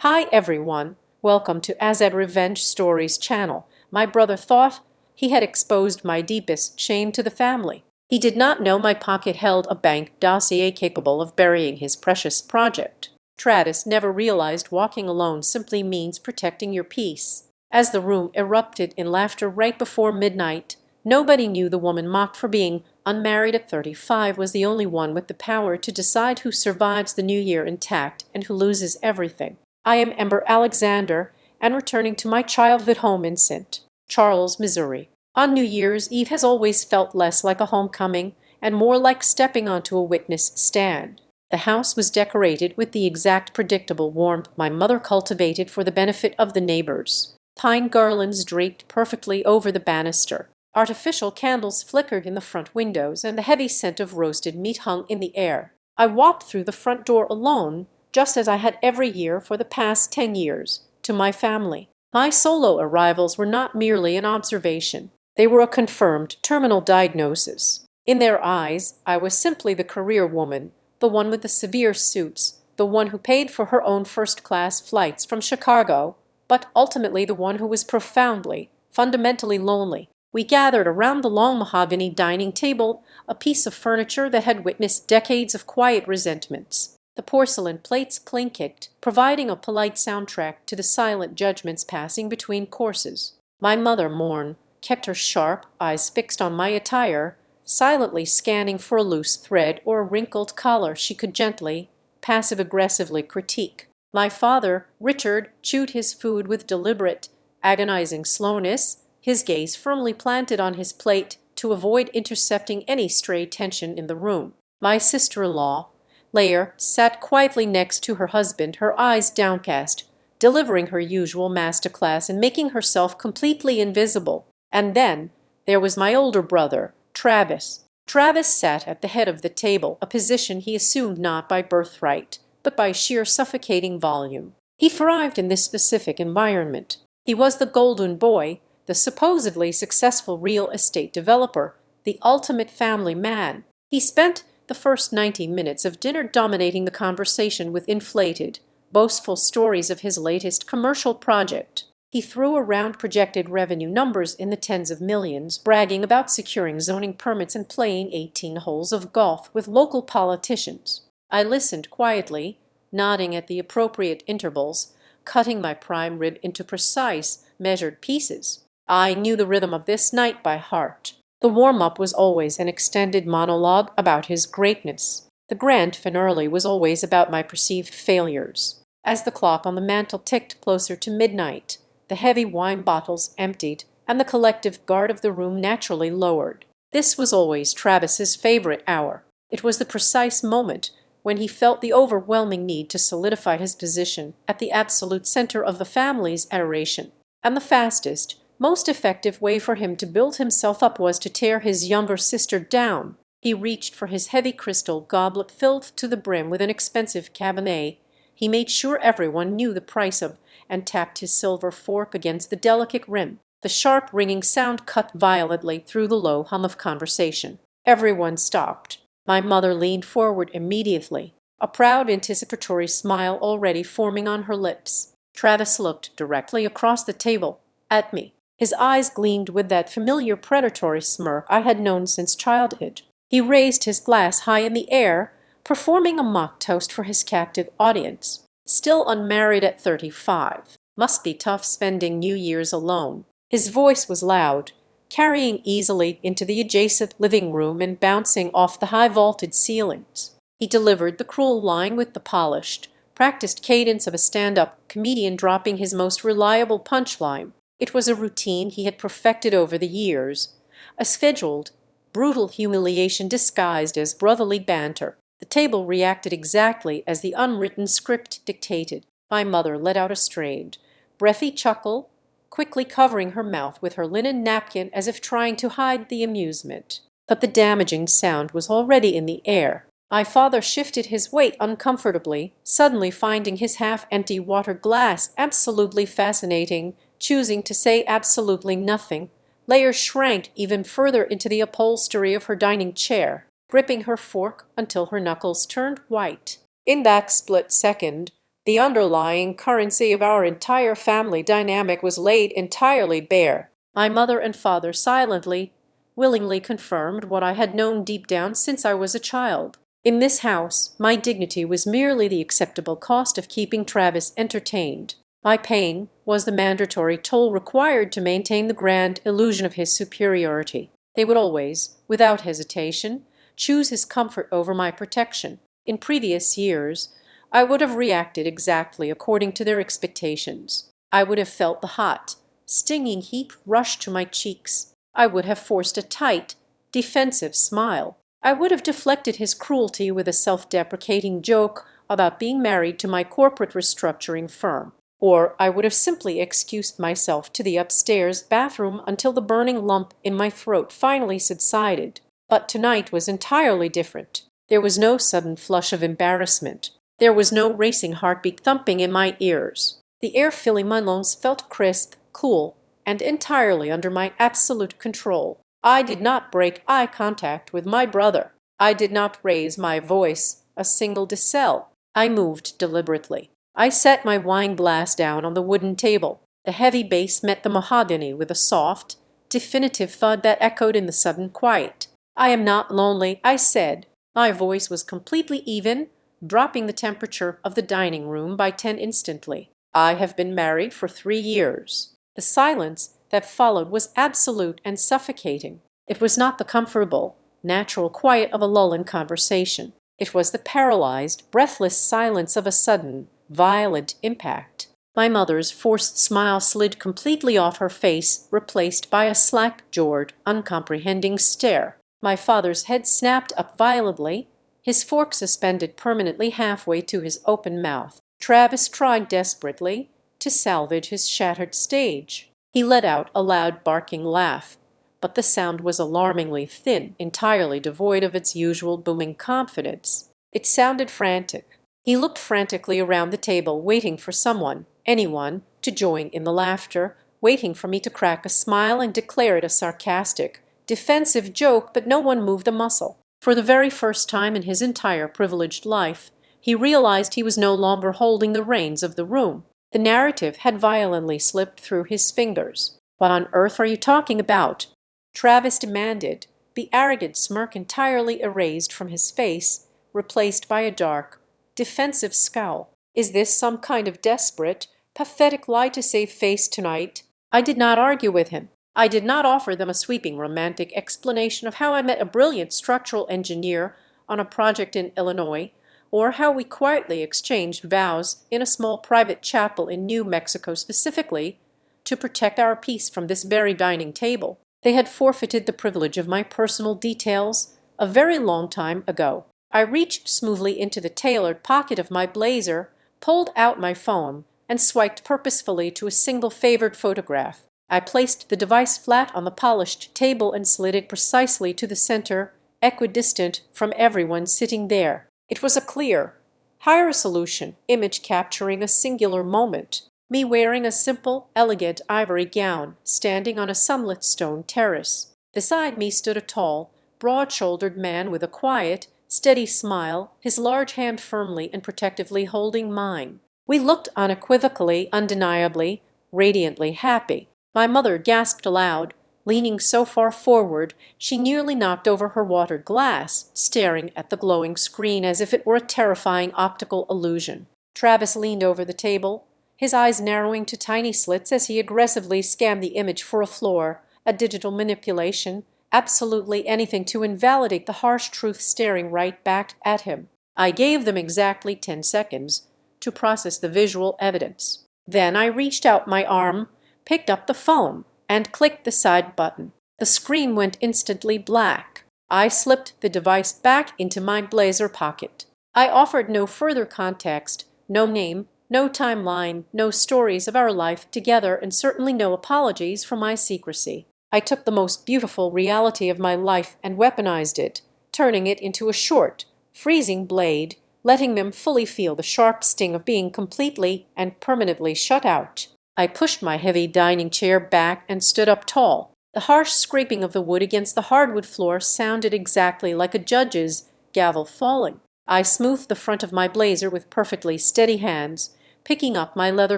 Hi everyone, welcome to Azad Revenge Stories channel. My brother thought he had exposed my deepest shame to the family. He did not know my pocket held a bank dossier capable of burying his precious project. Travis never realized walking alone simply means protecting your peace. As the room erupted in laughter right before midnight, nobody knew the woman mocked for being unmarried at 35 was the only one with the power to decide who survives the new year intact and who loses everything. I am Ember Alexander, and returning to my childhood home in St. Charles, Missouri. On New Year's Eve has always felt less like a homecoming and more like stepping onto a witness stand. The house was decorated with the exact predictable warmth my mother cultivated for the benefit of the neighbors. Pine garlands draped perfectly over the banister. Artificial candles flickered in the front windows, and the heavy scent of roasted meat hung in the air. I walked through the front door alone, just as I had every year for the past 10 years, to my family. My solo arrivals were not merely an observation. They were a confirmed terminal diagnosis. In their eyes, I was simply the career woman, the one with the severe suits, the one who paid for her own first-class flights from Chicago, but ultimately the one who was profoundly, fundamentally lonely. We gathered around the long mahogany dining table, a piece of furniture that had witnessed decades of quiet resentments. The porcelain plates clinked, providing a polite soundtrack to the silent judgments passing between courses. My mother, Morn, kept her sharp eyes fixed on my attire, silently scanning for a loose thread or a wrinkled collar she could gently, passive-aggressively critique. My father, Richard, chewed his food with deliberate, agonizing slowness, his gaze firmly planted on his plate to avoid intercepting any stray tension in the room. My sister-in-law, Lair, sat quietly next to her husband, her eyes downcast, delivering her usual masterclass in making herself completely invisible. And then there was my older brother, Travis. Travis sat at the head of the table, a position he assumed not by birthright, but by sheer suffocating volume. He thrived in this specific environment. He was the golden boy, the supposedly successful real estate developer, the ultimate family man. He spent the first 90 minutes of dinner dominating the conversation with inflated, boastful stories of his latest commercial project. He threw around projected revenue numbers in the tens of millions, bragging about securing zoning permits and playing 18 holes of golf with local politicians. I listened quietly, nodding at the appropriate intervals, cutting my prime rib into precise, measured pieces. I knew the rhythm of this night by heart. The warm-up was always an extended monologue about his greatness. The grand finale was always about my perceived failures. As the clock on the mantel ticked closer to midnight, the heavy wine bottles emptied, and the collective guard of the room naturally lowered. This was always Travis's favorite hour. It was the precise moment when he felt the overwhelming need to solidify his position at the absolute center of the family's adoration. And the fastest, most effective way for him to build himself up was to tear his younger sister down. He reached for his heavy crystal goblet filled to the brim with an expensive Cabernet. He made sure everyone knew the price of, and tapped his silver fork against the delicate rim. The sharp, ringing sound cut violently through the low hum of conversation. Everyone stopped. My mother leaned forward immediately, a proud, anticipatory smile already forming on her lips. Travis looked directly across the table, at me. His eyes gleamed with that familiar predatory smirk I had known since childhood. He raised his glass high in the air, performing a mock toast for his captive audience. Still unmarried at 35. Must be tough spending New Year's alone. His voice was loud, carrying easily into the adjacent living room and bouncing off the high-vaulted ceilings. He delivered the cruel line with the polished, practiced cadence of a stand-up comedian dropping his most reliable punchline. It was a routine he had perfected over the years, a scheduled, brutal humiliation disguised as brotherly banter. The table reacted exactly as the unwritten script dictated. My mother let out a strained, breathy chuckle, quickly covering her mouth with her linen napkin as if trying to hide the amusement. But the damaging sound was already in the air. My father shifted his weight uncomfortably, suddenly finding his half-empty water glass absolutely fascinating, choosing to say absolutely nothing. Lair shrank even further into the upholstery of her dining chair, gripping her fork until her knuckles turned white. In that split second, The underlying currency of our entire family dynamic was laid entirely bare. My mother and father silently, willingly confirmed what I had known deep down since I was a child. In this house, my dignity was merely the acceptable cost of keeping Travis entertained. My pain was the mandatory toll required to maintain the grand illusion of his superiority. They would always, without hesitation, choose his comfort over my protection. In previous years, I would have reacted exactly according to their expectations. I would have felt the hot, stinging heat rush to my cheeks. I would have forced a tight, defensive smile. I would have deflected his cruelty with a self-deprecating joke about being married to my corporate restructuring firm. Or I would have simply excused myself to the upstairs bathroom until the burning lump in my throat finally subsided. But tonight was entirely different. There was no sudden flush of embarrassment. There was no racing heartbeat thumping in my ears. The air filling my lungs felt crisp, cool, and entirely under my absolute control. I did not break eye contact with my brother. I did not raise my voice a single decibel. I moved deliberately. I set my wine glass down on the wooden table. The heavy bass met the mahogany with a soft, definitive thud that echoed in the sudden quiet. "I am not lonely," I said. My voice was completely even, dropping the temperature of the dining room by 10 instantly. "I have been married for 3 years." The silence that followed was absolute and suffocating. It was not the comfortable, natural quiet of a lull in conversation. It was the paralyzed, breathless silence of a sudden, violent impact. My mother's forced smile slid completely off her face, replaced by a slack-jawed, uncomprehending stare. My father's head snapped up violently, his fork suspended permanently halfway to his open mouth. Travis tried desperately to salvage his shattered stage. He let out a loud barking laugh, but the sound was alarmingly thin, entirely devoid of its usual booming confidence. It sounded frantic. He looked frantically around the table, waiting for someone, anyone, to join in the laughter, waiting for me to crack a smile and declare it a sarcastic, defensive joke, but no one moved a muscle. For the very first time in his entire privileged life, he realized he was no longer holding the reins of the room. The narrative had violently slipped through his fingers. "What on earth are you talking about?" Travis demanded, the arrogant smirk entirely erased from his face, replaced by a dark, defensive scowl. "Is this some kind of desperate, pathetic lie to save face tonight?" I did not argue with him. I did not offer them a sweeping romantic explanation of how I met a brilliant structural engineer on a project in Illinois, or how we quietly exchanged vows in a small private chapel in New Mexico specifically to protect our peace from this very dining table. They had forfeited the privilege of my personal details a very long time ago. I reached smoothly into the tailored pocket of my blazer, pulled out my phone, and swiped purposefully to a single favored photograph. I placed the device flat on the polished table and slid it precisely to the center, equidistant from everyone sitting there. It was a clear, high-resolution image capturing a singular moment. Me wearing a simple, elegant ivory gown, standing on a sunlit stone terrace. Beside me stood a tall, broad-shouldered man with a quiet, steady smile, his large hand firmly and protectively holding mine. We looked unequivocally, undeniably, radiantly happy. My mother gasped aloud, leaning so far forward she nearly knocked over her watered glass, staring at the glowing screen as if it were a terrifying optical illusion. Travis leaned over the table, his eyes narrowing to tiny slits as he aggressively scanned the image for a flaw, a digital manipulation, absolutely anything to invalidate the harsh truth staring right back at him. I gave them exactly 10 seconds to process the visual evidence. Then I reached out my arm, picked up the phone, and clicked the side button. The screen went instantly black. I slipped the device back into my blazer pocket. I offered no further context, no name, no timeline, no stories of our life together, and certainly no apologies for my secrecy. I took the most beautiful reality of my life and weaponized it, turning it into a short, freezing blade, letting them fully feel the sharp sting of being completely and permanently shut out. I pushed my heavy dining chair back and stood up tall. The harsh scraping of the wood against the hardwood floor sounded exactly like a judge's gavel falling. I smoothed the front of my blazer with perfectly steady hands, picking up my leather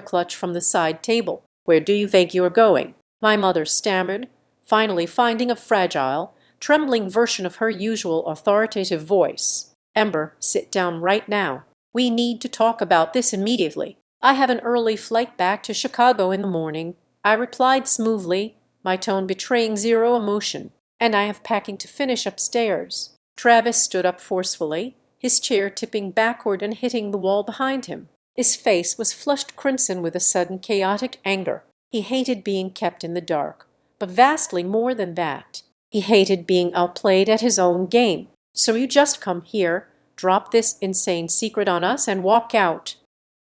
clutch from the side table. "Where do you think you're going?" my mother stammered, finally finding a fragile, trembling version of her usual authoritative voice. "Ember, sit down right now. We need to talk about this immediately. I have an early flight back to Chicago in the morning," I replied smoothly, my tone betraying zero emotion. "And I have packing to finish upstairs." Travis stood up forcefully, his chair tipping backward and hitting the wall behind him. His face was flushed crimson with a sudden chaotic anger. He hated being kept in the dark, but vastly more than that. He hated being outplayed at his own game. "So you just come here, drop this insane secret on us, and walk out?"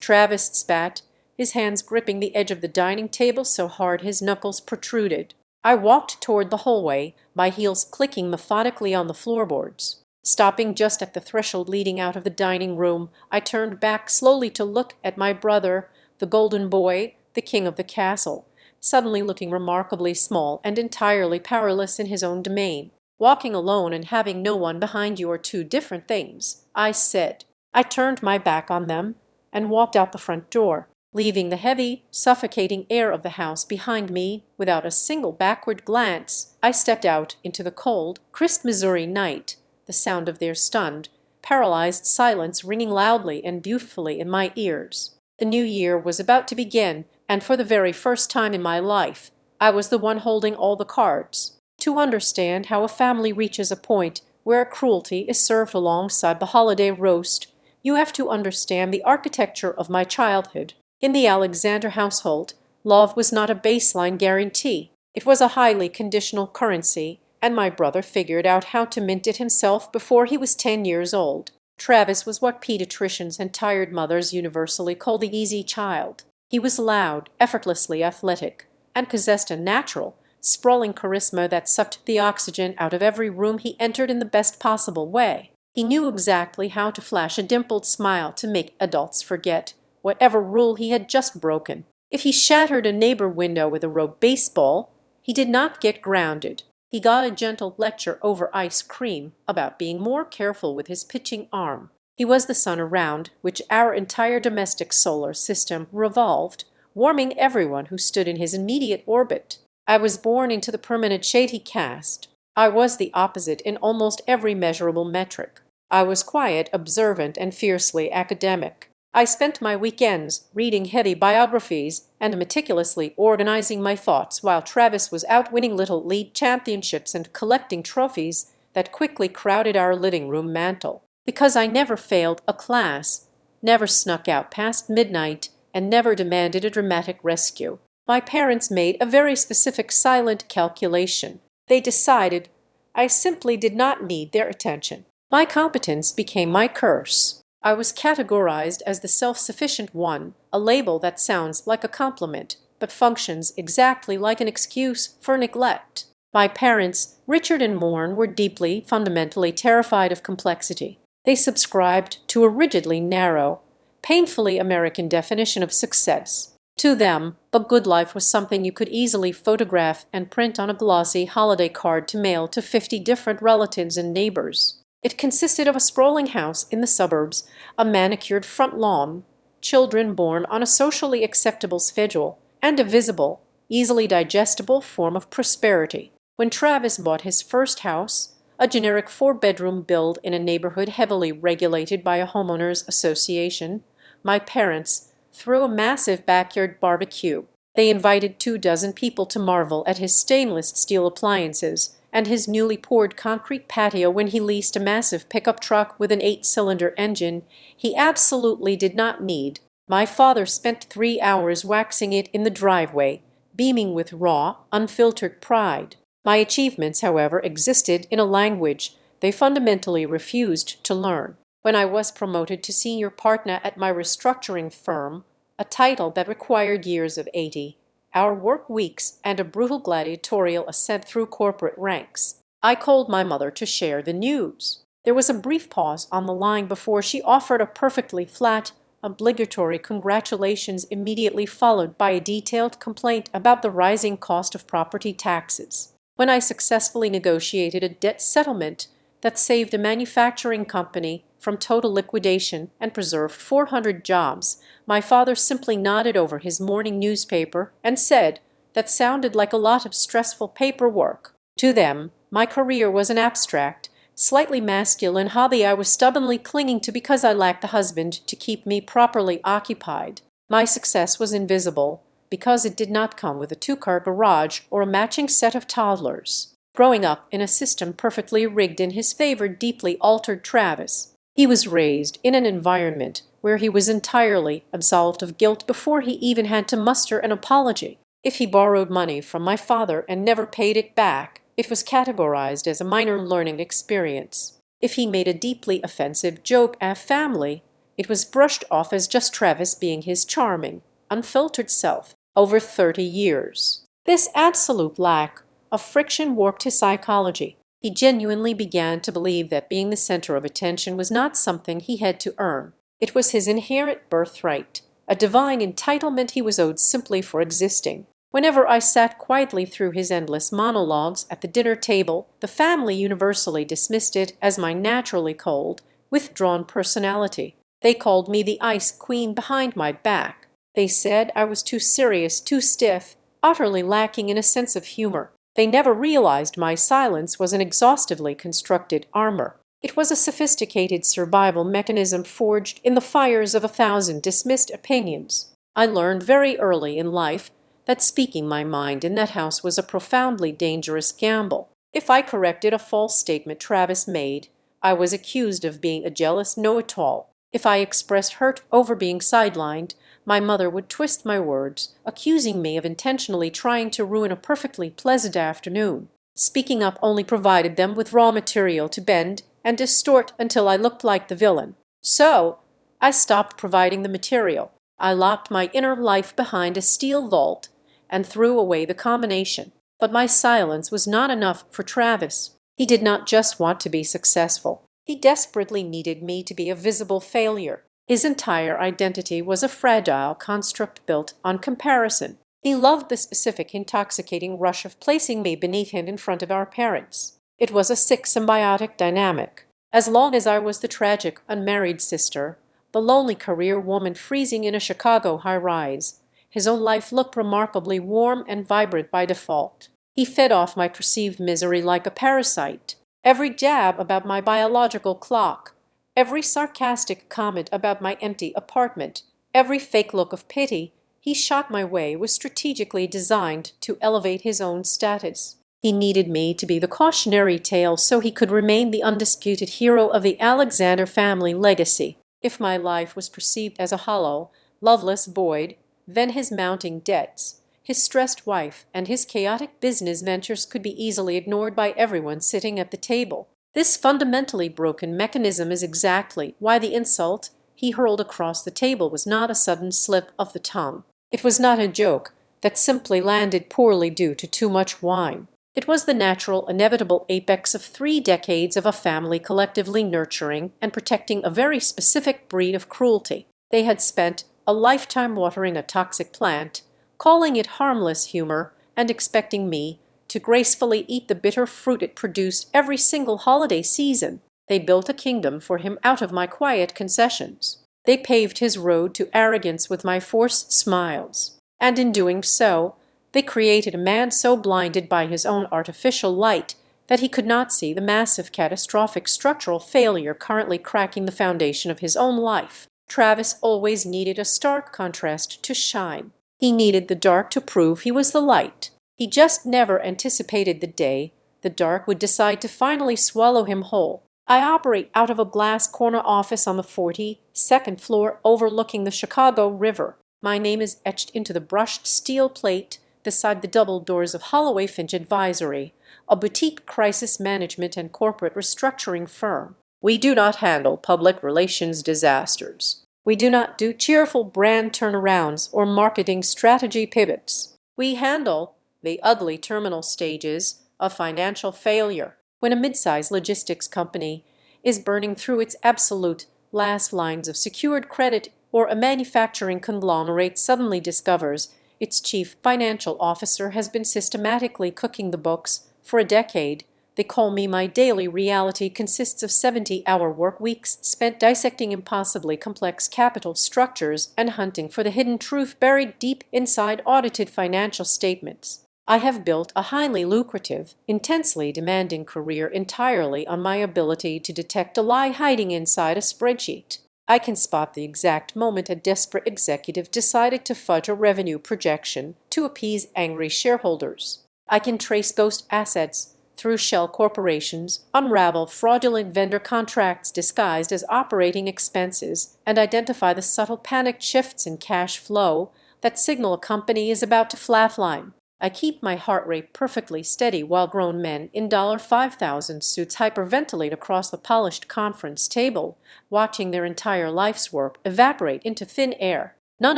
Travis spat, his hands gripping the edge of the dining table so hard his knuckles protruded. I walked toward the hallway, my heels clicking methodically on the floorboards. Stopping just at the threshold leading out of the dining room, I turned back slowly to look at my brother, the golden boy, the king of the castle, suddenly looking remarkably small and entirely powerless in his own domain. "Walking alone and having no one behind you are two different things," I said. I turned my back on them and walked out the front door, leaving the heavy, suffocating air of the house behind me without a single backward glance. I stepped out into the cold, crisp Missouri night, the sound of their stunned, paralyzed silence ringing loudly and beautifully in my ears. The new year was about to begin, and for the very first time in my life, I was the one holding all the cards. To understand how a family reaches a point where cruelty is served alongside the holiday roast, you have to understand the architecture of my childhood. In the Alexander household, love was not a baseline guarantee. It was a highly conditional currency, and my brother figured out how to mint it himself before he was 10 years old. Travis was what pediatricians and tired mothers universally call the easy child. He was loud, effortlessly athletic, and possessed a natural, sprawling charisma that sucked the oxygen out of every room he entered in the best possible way. He knew exactly how to flash a dimpled smile to make adults forget whatever rule he had just broken. If he shattered a neighbor window with a rogue baseball, he did not get grounded. He got a gentle lecture over ice cream about being more careful with his pitching arm. He was the sun around which our entire domestic solar system revolved, warming everyone who stood in his immediate orbit. I was born into the permanent shade he cast. I was the opposite in almost every measurable metric. I was quiet, observant, and fiercely academic. I spent my weekends reading heavy biographies and meticulously organizing my thoughts while Travis was out winning little league championships and collecting trophies that quickly crowded our living room mantel. Because I never failed a class, never snuck out past midnight, and never demanded a dramatic rescue, my parents made a very specific silent calculation. They decided I simply did not need their attention. My competence became my curse. I was categorized as the self-sufficient one, a label that sounds like a compliment, but functions exactly like an excuse for neglect. My parents, Richard and Morn, were deeply, fundamentally terrified of complexity. They subscribed to a rigidly narrow, painfully American definition of success. To them, the good life was something you could easily photograph and print on a glossy holiday card to mail to 50 different relatives and neighbors. It consisted of a sprawling house in the suburbs, a manicured front lawn, children born on a socially acceptable schedule, and a visible, easily digestible form of prosperity. When Travis bought his first house, a generic 4-bedroom build in a neighborhood heavily regulated by a homeowners association, my parents threw a massive backyard barbecue. They invited 24 people to marvel at his stainless steel appliances and his newly poured concrete patio when he leased a massive pickup truck with an 8-cylinder engine he absolutely did not need. My father spent 3 hours waxing it in the driveway, beaming with raw, unfiltered pride. My achievements, however, existed in a language they fundamentally refused to learn. When I was promoted to senior partner at my restructuring firm, a title that required years of 80-hour work weeks and a brutal gladiatorial ascent through corporate ranks, I called my mother to share the news. There was a brief pause on the line before she offered a perfectly flat, obligatory congratulations immediately followed by a detailed complaint about the rising cost of property taxes. When I successfully negotiated a debt settlement that saved a manufacturing company from total liquidation and preserved 400 jobs. My father simply nodded over his morning newspaper and said, "That sounded like a lot of stressful paperwork." To them, my career was an abstract, slightly masculine hobby I was stubbornly clinging to because I lacked a husband to keep me properly occupied. My success was invisible because it did not come with a two-car garage or a matching set of toddlers. Growing up in a system perfectly rigged in his favor deeply altered Travis. He was raised in an environment where he was entirely absolved of guilt before he even had to muster an apology. If he borrowed money from my father and never paid it back, it was categorized as a minor learning experience. If he made a deeply offensive joke at family, it was brushed off as just Travis being his charming, unfiltered self. Over 30 years. This absolute lack of friction warped his psychology. He genuinely began to believe that being the center of attention was not something he had to earn. It was his inherent birthright, a divine entitlement he was owed simply for existing. Whenever I sat quietly through his endless monologues at the dinner table, the family universally dismissed it as my naturally cold, withdrawn personality. They called me the ice queen behind my back. They said I was too serious, too stiff, utterly lacking in a sense of humor. They never realized my silence was an exhaustively constructed armor. It was a sophisticated survival mechanism forged in the fires of 1,000 dismissed opinions. I learned very early in life that speaking my mind in that house was a profoundly dangerous gamble. If I corrected a false statement Travis made, I was accused of being a jealous know-it-all. If I expressed hurt over being sidelined, my mother would twist my words, accusing me of intentionally trying to ruin a perfectly pleasant afternoon. Speaking up only provided them with raw material to bend and distort until I looked like the villain. So, I stopped providing the material. I locked my inner life behind a steel vault and threw away the combination. But my silence was not enough for Travis. He did not just want to be successful. He desperately needed me to be a visible failure. His entire identity was a fragile construct built on comparison. He loved the specific intoxicating rush of placing me beneath him in front of our parents. It was a sick symbiotic dynamic. As long as I was the tragic unmarried sister, the lonely career woman freezing in a Chicago high-rise, his own life looked remarkably warm and vibrant by default. He fed off my perceived misery like a parasite. Every jab about my biological clock, every sarcastic comment about my empty apartment, every fake look of pity he shot my way was strategically designed to elevate his own status. He needed me to be the cautionary tale so he could remain the undisputed hero of the Alexander family legacy. If my life was perceived as a hollow, loveless void, then his mounting debts, his stressed wife, and his chaotic business ventures could be easily ignored by everyone sitting at the table. This fundamentally broken mechanism is exactly why the insult he hurled across the table was not a sudden slip of the tongue. It was not a joke that simply landed poorly due to too much wine. It was the natural, inevitable apex of 3 decades of a family collectively nurturing and protecting a very specific breed of cruelty. They had spent a lifetime watering a toxic plant, calling it harmless humor, and expecting me to gracefully eat the bitter fruit it produced every single holiday season. They built a kingdom for him out of my quiet concessions. They paved his road to arrogance with my forced smiles. And in doing so, they created a man so blinded by his own artificial light that he could not see the massive catastrophic structural failure currently cracking the foundation of his own life. Travis always needed a stark contrast to shine. He needed the dark to prove he was the light. He just never anticipated the day the dark would decide to finally swallow him whole. I operate out of a glass corner office on the 42nd floor overlooking the Chicago River. My name is etched into the brushed steel plate beside the double doors of Holloway Finch Advisory, a boutique crisis management and corporate restructuring firm. We do not handle public relations disasters. We do not do cheerful brand turnarounds or marketing strategy pivots. We handle the ugly terminal stages of financial failure. When a mid-size logistics company is burning through its absolute last lines of secured credit, or a manufacturing conglomerate suddenly discovers its chief financial officer has been systematically cooking the books for a decade, They call me my daily reality consists of 70-hour work weeks spent dissecting impossibly complex capital structures and hunting for the hidden truth buried deep inside audited financial statements. I have built a highly lucrative, intensely demanding career entirely on my ability to detect a lie hiding inside a spreadsheet. I can spot the exact moment a desperate executive decided to fudge a revenue projection to appease angry shareholders. I can trace ghost assets through shell corporations, unravel fraudulent vendor contracts disguised as operating expenses, and identify the subtle panicked shifts in cash flow that signal a company is about to flatline. I keep my heart rate perfectly steady while grown men in $5,000 suits hyperventilate across the polished conference table, watching their entire life's work evaporate into thin air. None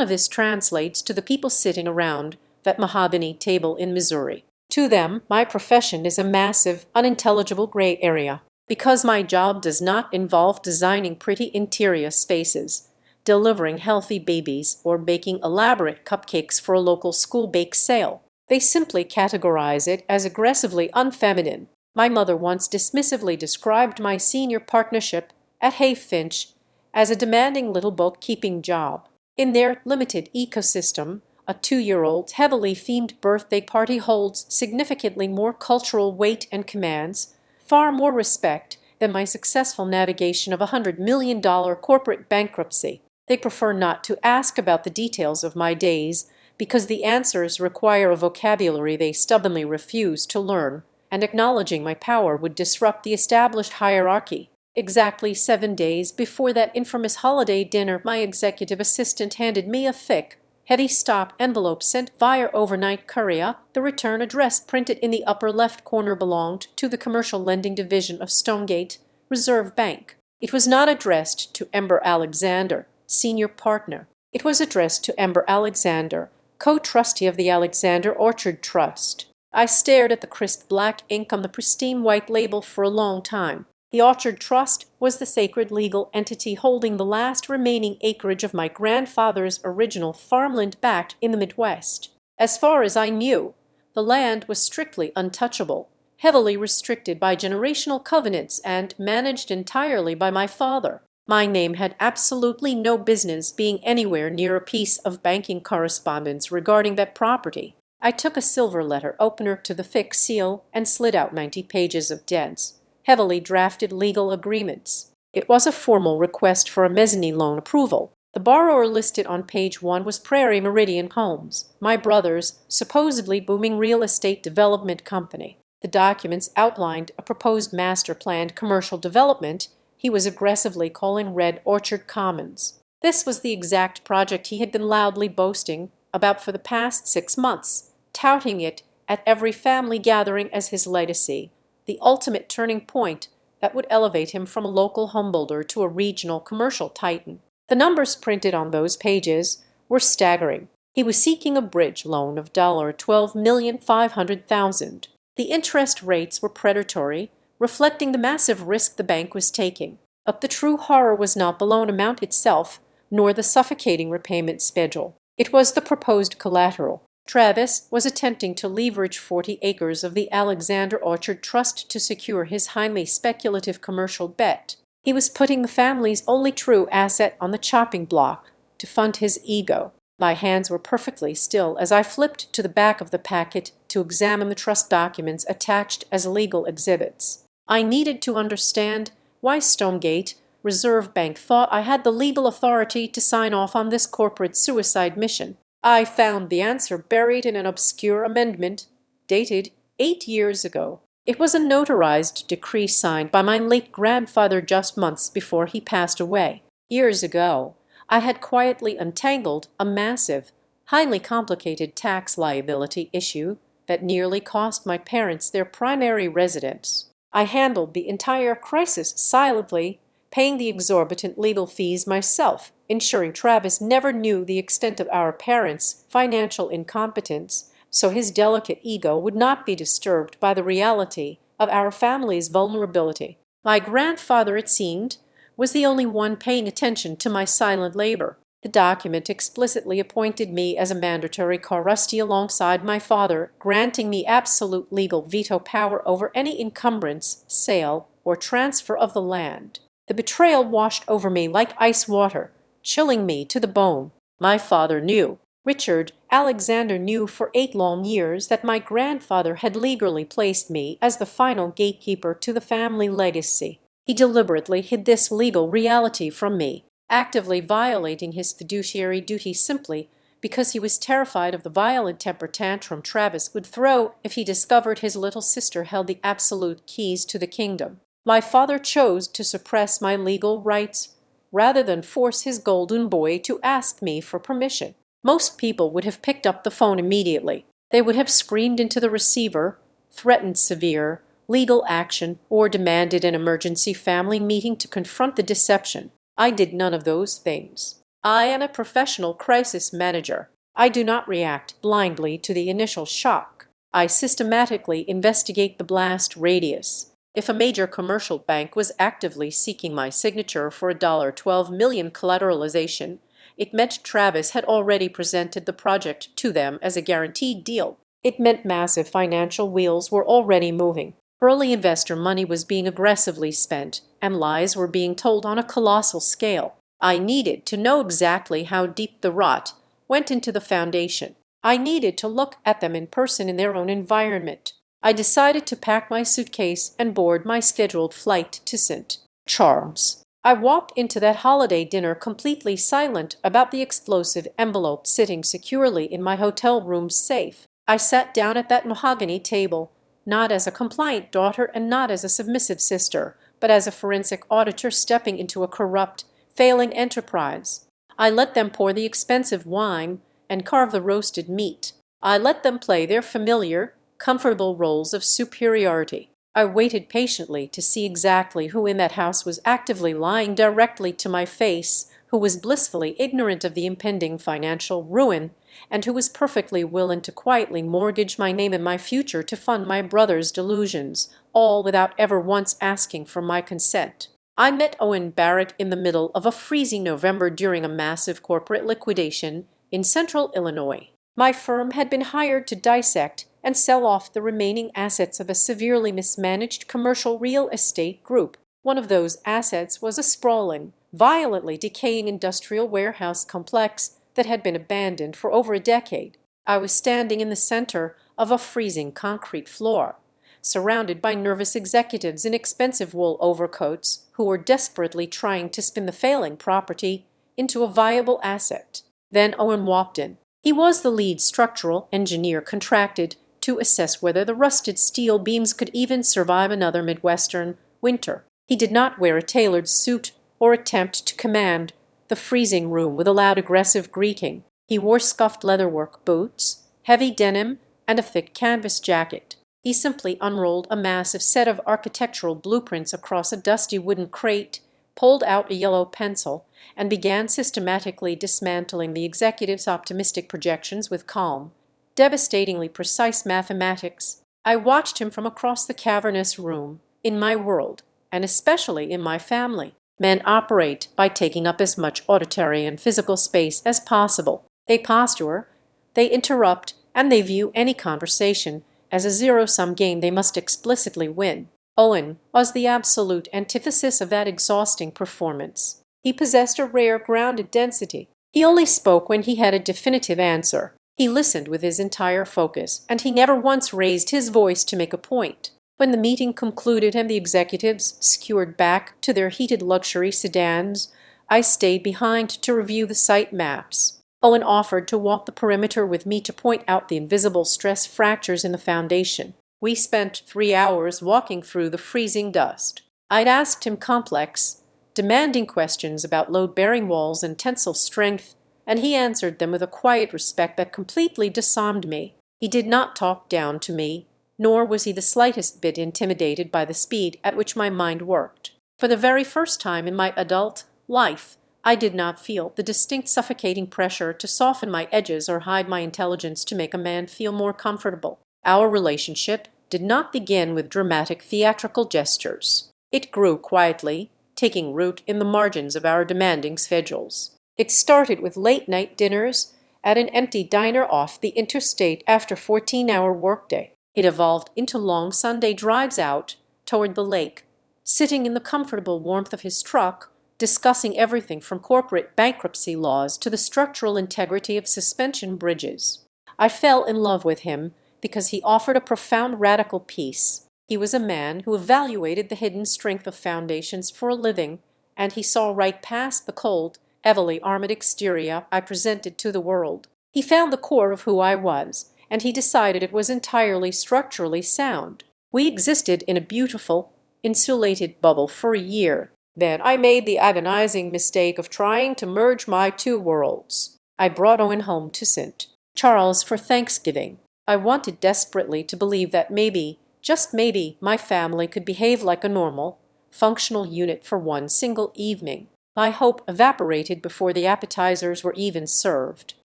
of this translates to the people sitting around that mahogany table in Missouri. To them, my profession is a massive, unintelligible gray area. Because my job does not involve designing pretty interior spaces, delivering healthy babies, or baking elaborate cupcakes for a local school bake sale. They simply categorize it as aggressively unfeminine. My mother once dismissively described my senior partnership at Hay Finch as a demanding little bookkeeping job. In their limited ecosystem, a 2-year-old's heavily themed birthday party holds significantly more cultural weight and commands far more respect than my successful navigation of a $100 million corporate bankruptcy. They prefer not to ask about the details of my days because the answers require a vocabulary they stubbornly refuse to learn, and acknowledging my power would disrupt the established hierarchy. Exactly 7 days before that infamous holiday dinner, my executive assistant handed me a thick, heavy stop envelope sent via overnight courier. The return address printed in the upper left corner belonged to the commercial lending division of Stonegate Reserve Bank. It was not addressed to Ember Alexander, senior partner. It was addressed to Ember Alexander, co-trustee of the Alexander Orchard Trust. I stared at the crisp black ink on the pristine white label for a long time. The Orchard Trust was the sacred legal entity holding the last remaining acreage of my grandfather's original farmland back in the Midwest. As far as I knew, the land was strictly untouchable, heavily restricted by generational covenants, and managed entirely by my father. My name had absolutely no business being anywhere near a piece of banking correspondence regarding that property. I took a silver letter opener to the thick seal and slid out 90 pages of dense, heavily drafted legal agreements. It was a formal request for a mezzanine loan approval. The borrower listed on page 1 was Prairie Meridian Homes, my brother's supposedly booming real estate development company. The documents outlined a proposed master-planned commercial development he was aggressively calling Red Orchard Commons. This was the exact project he had been loudly boasting about for the past 6 months, touting it at every family gathering as his legacy, the ultimate turning point that would elevate him from a local homebuilder to a regional commercial titan. The numbers printed on those pages were staggering. He was seeking a bridge loan of $12,500,000. The interest rates were predatory, reflecting the massive risk the bank was taking. But the true horror was not the loan amount itself, nor the suffocating repayment schedule. It was the proposed collateral. Travis was attempting to leverage 40 acres of the Alexander Orchard Trust to secure his highly speculative commercial bet. He was putting the family's only true asset on the chopping block to fund his ego. My hands were perfectly still as I flipped to the back of the packet to examine the trust documents attached as legal exhibits. I needed to understand why Stonegate Reserve Bank thought I had the legal authority to sign off on this corporate suicide mission. I found the answer buried in an obscure amendment dated 8 years ago. It was a notarized decree signed by my late grandfather just months before he passed away. Years ago, I had quietly untangled a massive, highly complicated tax liability issue that nearly cost my parents their primary residence. I handled the entire crisis silently, paying the exorbitant legal fees myself, ensuring Travis never knew the extent of our parents' financial incompetence, so his delicate ego would not be disturbed by the reality of our family's vulnerability. My grandfather, it seemed, was the only one paying attention to my silent labor. The document explicitly appointed me as a mandatory trustee alongside my father, granting me absolute legal veto power over any encumbrance, sale, or transfer of the land. The betrayal washed over me like ice water, chilling me to the bone. My father knew. Richard Alexander knew for 8 long years that my grandfather had legally placed me as the final gatekeeper to the family legacy. He deliberately hid this legal reality from me, actively violating his fiduciary duty simply because he was terrified of the violent temper tantrum Travis would throw if he discovered his little sister held the absolute keys to the kingdom. My father chose to suppress my legal rights rather than force his golden boy to ask me for permission. Most people would have picked up the phone immediately. They would have screamed into the receiver, threatened severe legal action, or demanded an emergency family meeting to confront the deception. I did none of those things. I am a professional crisis manager. I do not react blindly to the initial shock. I systematically investigate the blast radius. If a major commercial bank was actively seeking my signature for a $12 million collateralization, it meant Travis had already presented the project to them as a guaranteed deal. It meant massive financial wheels were already moving. Early investor money was being aggressively spent, and lies were being told on a colossal scale. I needed to know exactly how deep the rot went into the foundation. I needed to look at them in person in their own environment. I decided to pack my suitcase and board my scheduled flight to St. Charles. I walked into that holiday dinner completely silent about the explosive envelope sitting securely in my hotel room's safe. I sat down at that mahogany table, not as a compliant daughter and not as a submissive sister, but as a forensic auditor stepping into a corrupt, failing enterprise. I let them pour the expensive wine and carve the roasted meat. I let them play their familiar, comfortable roles of superiority. I waited patiently to see exactly who in that house was actively lying directly to my face, who was blissfully ignorant of the impending financial ruin, and who was perfectly willing to quietly mortgage my name and my future to fund my brother's delusions, all without ever once asking for my consent. I met Owen Barrett in the middle of a freezing November during a massive corporate liquidation in central Illinois. My firm had been hired to dissect and sell off the remaining assets of a severely mismanaged commercial real estate group. One of those assets was a sprawling, violently decaying industrial warehouse complex that had been abandoned for over a decade. I was standing in the center of a freezing concrete floor, surrounded by nervous executives in expensive wool overcoats who were desperately trying to spin the failing property into a viable asset. Then Owen walked in. He was the lead structural engineer contracted to assess whether the rusted steel beams could even survive another Midwestern winter. He did not wear a tailored suit or attempt to command the freezing room with a loud aggressive greeting. He wore scuffed leatherwork boots, heavy denim, and a thick canvas jacket. He simply unrolled a massive set of architectural blueprints across a dusty wooden crate, pulled out a yellow pencil, and began systematically dismantling the executive's optimistic projections with calm, devastatingly precise mathematics. I watched him from across the cavernous room. In my world, and especially in my family, men operate by taking up as much auditory and physical space as possible. They posture, they interrupt, and they view any conversation as a zero-sum game they must explicitly win. Owen was the absolute antithesis of that exhausting performance. He possessed a rare grounded density. He only spoke when he had a definitive answer. He listened with his entire focus, and he never once raised his voice to make a point. When the meeting concluded and the executives skewered back to their heated luxury sedans, I stayed behind to review the site maps. Owen offered to walk the perimeter with me to point out the invisible stress fractures in the foundation. We spent 3 hours walking through the freezing dust. I'd asked him complex, demanding questions about load-bearing walls and tensile strength, and he answered them with a quiet respect that completely disarmed me. He did not talk down to me, nor was he the slightest bit intimidated by the speed at which my mind worked. For the very first time in my adult life, I did not feel the distinct suffocating pressure to soften my edges or hide my intelligence to make a man feel more comfortable. Our relationship did not begin with dramatic theatrical gestures. It grew quietly, taking root in the margins of our demanding schedules. It started with late-night dinners at an empty diner off the interstate after a 14-hour workday. It evolved into long Sunday drives out toward the lake, sitting in the comfortable warmth of his truck, discussing everything from corporate bankruptcy laws to the structural integrity of suspension bridges. I fell in love with him because he offered a profound radical peace. He was a man who evaluated the hidden strength of foundations for a living, and he saw right past the cold, heavily armored exterior I presented to the world. He found the core of who I was, and he decided it was entirely structurally sound. We existed in a beautiful, insulated bubble for a year. Then I made the agonizing mistake of trying to merge my two worlds. I brought Owen home to St. Charles for Thanksgiving. I wanted desperately to believe that maybe, just maybe, my family could behave like a normal, functional unit for one single evening. My hope evaporated before the appetizers were even served.